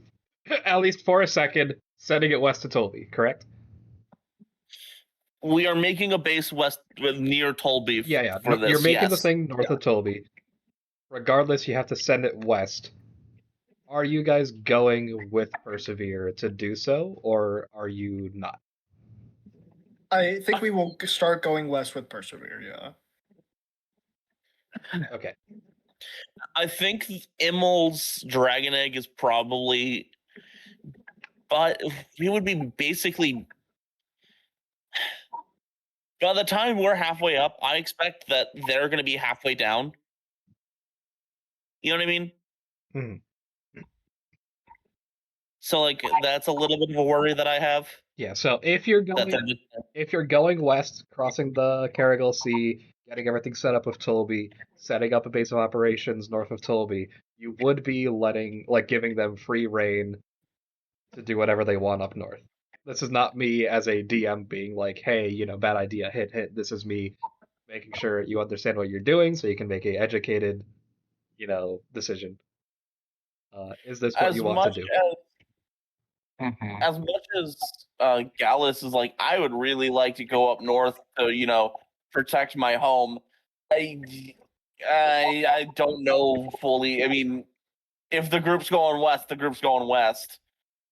for a second, sending it west to Tolby, correct? We are making a base west near Tolby. Yeah. For this, You're making the yes. thing north of Tolby. Regardless, you have to send it west. Are you guys going with Persevere to do so, or are you not? I think we will start going west with Persevere, yeah. Okay. I think Immel's dragon egg is probably, but we would be basically. By the time we're halfway up, I expect that they're going to be halfway down. You know what I mean? Mhm. So, like, that's a little bit of a worry that I have. Yeah. So if you're That going they're just, if you're going west, crossing the Carrigal Sea, getting everything set up with Tolby, setting up a base of operations north of Tolby, you would be giving them free reign to do whatever they want up north. This is not me as a DM being like, hey, bad idea, hit. This is me making sure you understand what you're doing so you can make a educated, decision. Is this what as you want much to do? as much as Gallus is like, I would really like to go up north to, protect my home. I don't know fully. I mean, if the group's going west, the group's going west.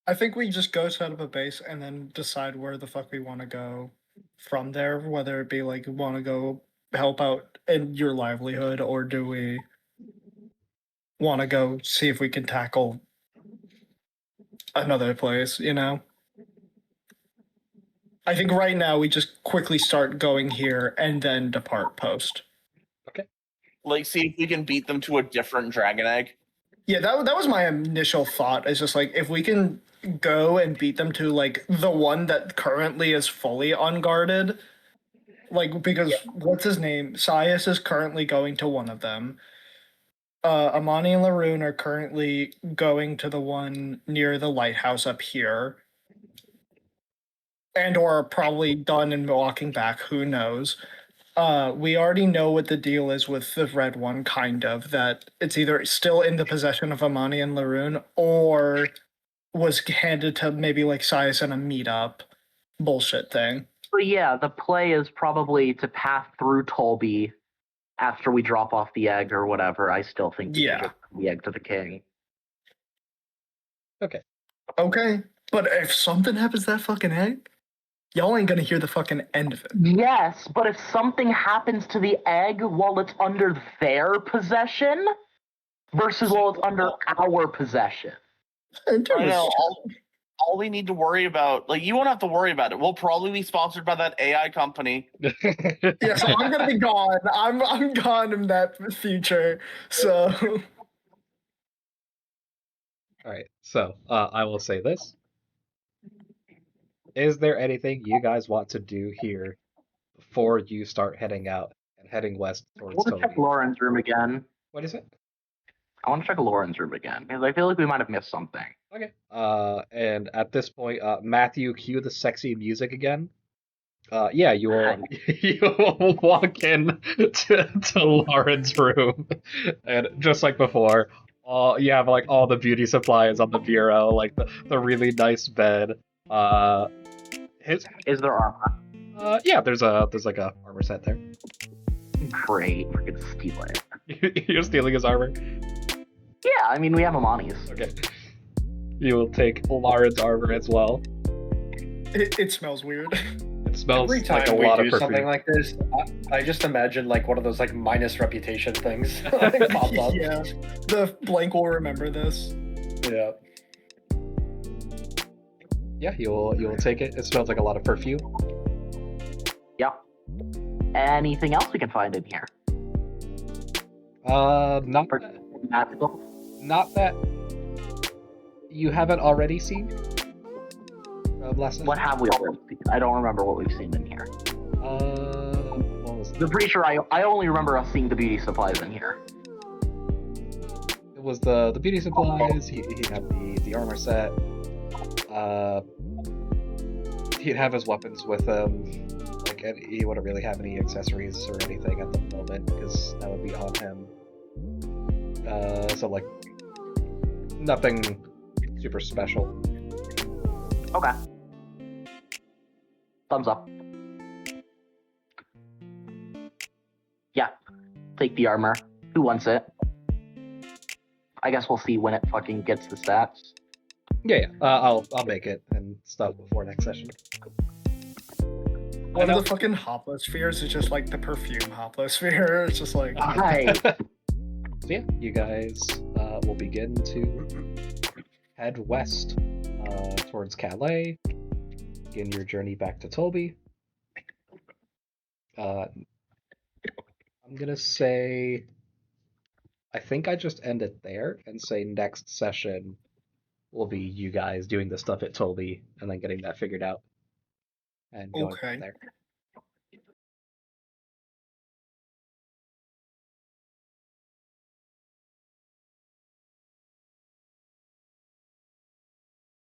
I think we just go set up a base and then decide where the fuck we want to go from there. Whether it be like want to go help out in your livelihood, or do we want to go see if we can tackle another place? You know. I think right now we just quickly start going here and then depart post. Like, see if we can beat them to a different dragon egg. Yeah, that was my initial thought. Is just like if we can go and beat them to like the one that currently is fully unguarded, like because what's his name? Sias is currently going to one of them. Amani and Laroon are currently going to the one near the lighthouse up here, and or probably done and walking back. Who knows? We already know what the deal is with the red one, kind of, that it's either still in the possession of Amani and Laroon or was handed to maybe like Sias in a meetup bullshit thing. But yeah, the play is probably to pass through Tolby after we drop off the egg or whatever. I still think we should give the egg to the king. Okay. Okay, but if something happens to that fucking egg, y'all ain't gonna hear the fucking end of it. Yes, but if something happens to the egg while it's under their possession versus while it's under our possession. I know. All we need to worry about, like, you won't have to worry about it. We'll probably be sponsored by that AI company. Yeah, so I'm gonna be gone. I'm gone in that future. So All right. So I will say this. Is there anything you guys want to do here before you start heading out and heading west I towards want to Toby? check Lauren's room again. What is it? I want to check Lauren's room again because I feel like we might have missed something. Okay. And at this point, Matthew, cue the sexy music again. Yeah, you will you will walk in to Lauren's room, and just like before, you have like all the beauty supplies on the bureau, like the really nice bed. Is there armor? Yeah, there's like a armor set there. Great, we're gonna steal it. You're stealing his armor. Yeah, I mean we have Amani's. Okay. You will take Lauren's armor as well. it smells weird. It smells Every time like a we lot do of perfume. something like this, I just imagine like one of those like minus reputation things like, pop up. Yeah, the blank will remember this. Yeah. Yeah, you will take it. It smells like a lot of perfume. Yeah. Anything else we can find in here? Not Magical? not that you haven't already seen. Last What have we already seen? I don't remember what we've seen in here. What was I'm pretty sure I only remember us seeing the beauty supplies in here. It was the beauty supplies. He had the armor set. He'd have his weapons with him. Like, and he wouldn't really have any accessories or anything at the moment because that would be on him. So like nothing super special. Okay. Thumbs up. Yeah. Take the armor. Who wants it? I guess we'll see when it fucking gets the stats. Yeah. I'll make it and stuff before next session. One of the fucking hoplospheres is just like the perfume hoplosphere. It's just like Hi. So yeah, you guys will begin to head west towards Calais. Begin your journey back to Toby. I'm gonna say, I think I just end it there and say next session will be you guys doing the stuff at Toby and then getting that figured out and going Okay. from there.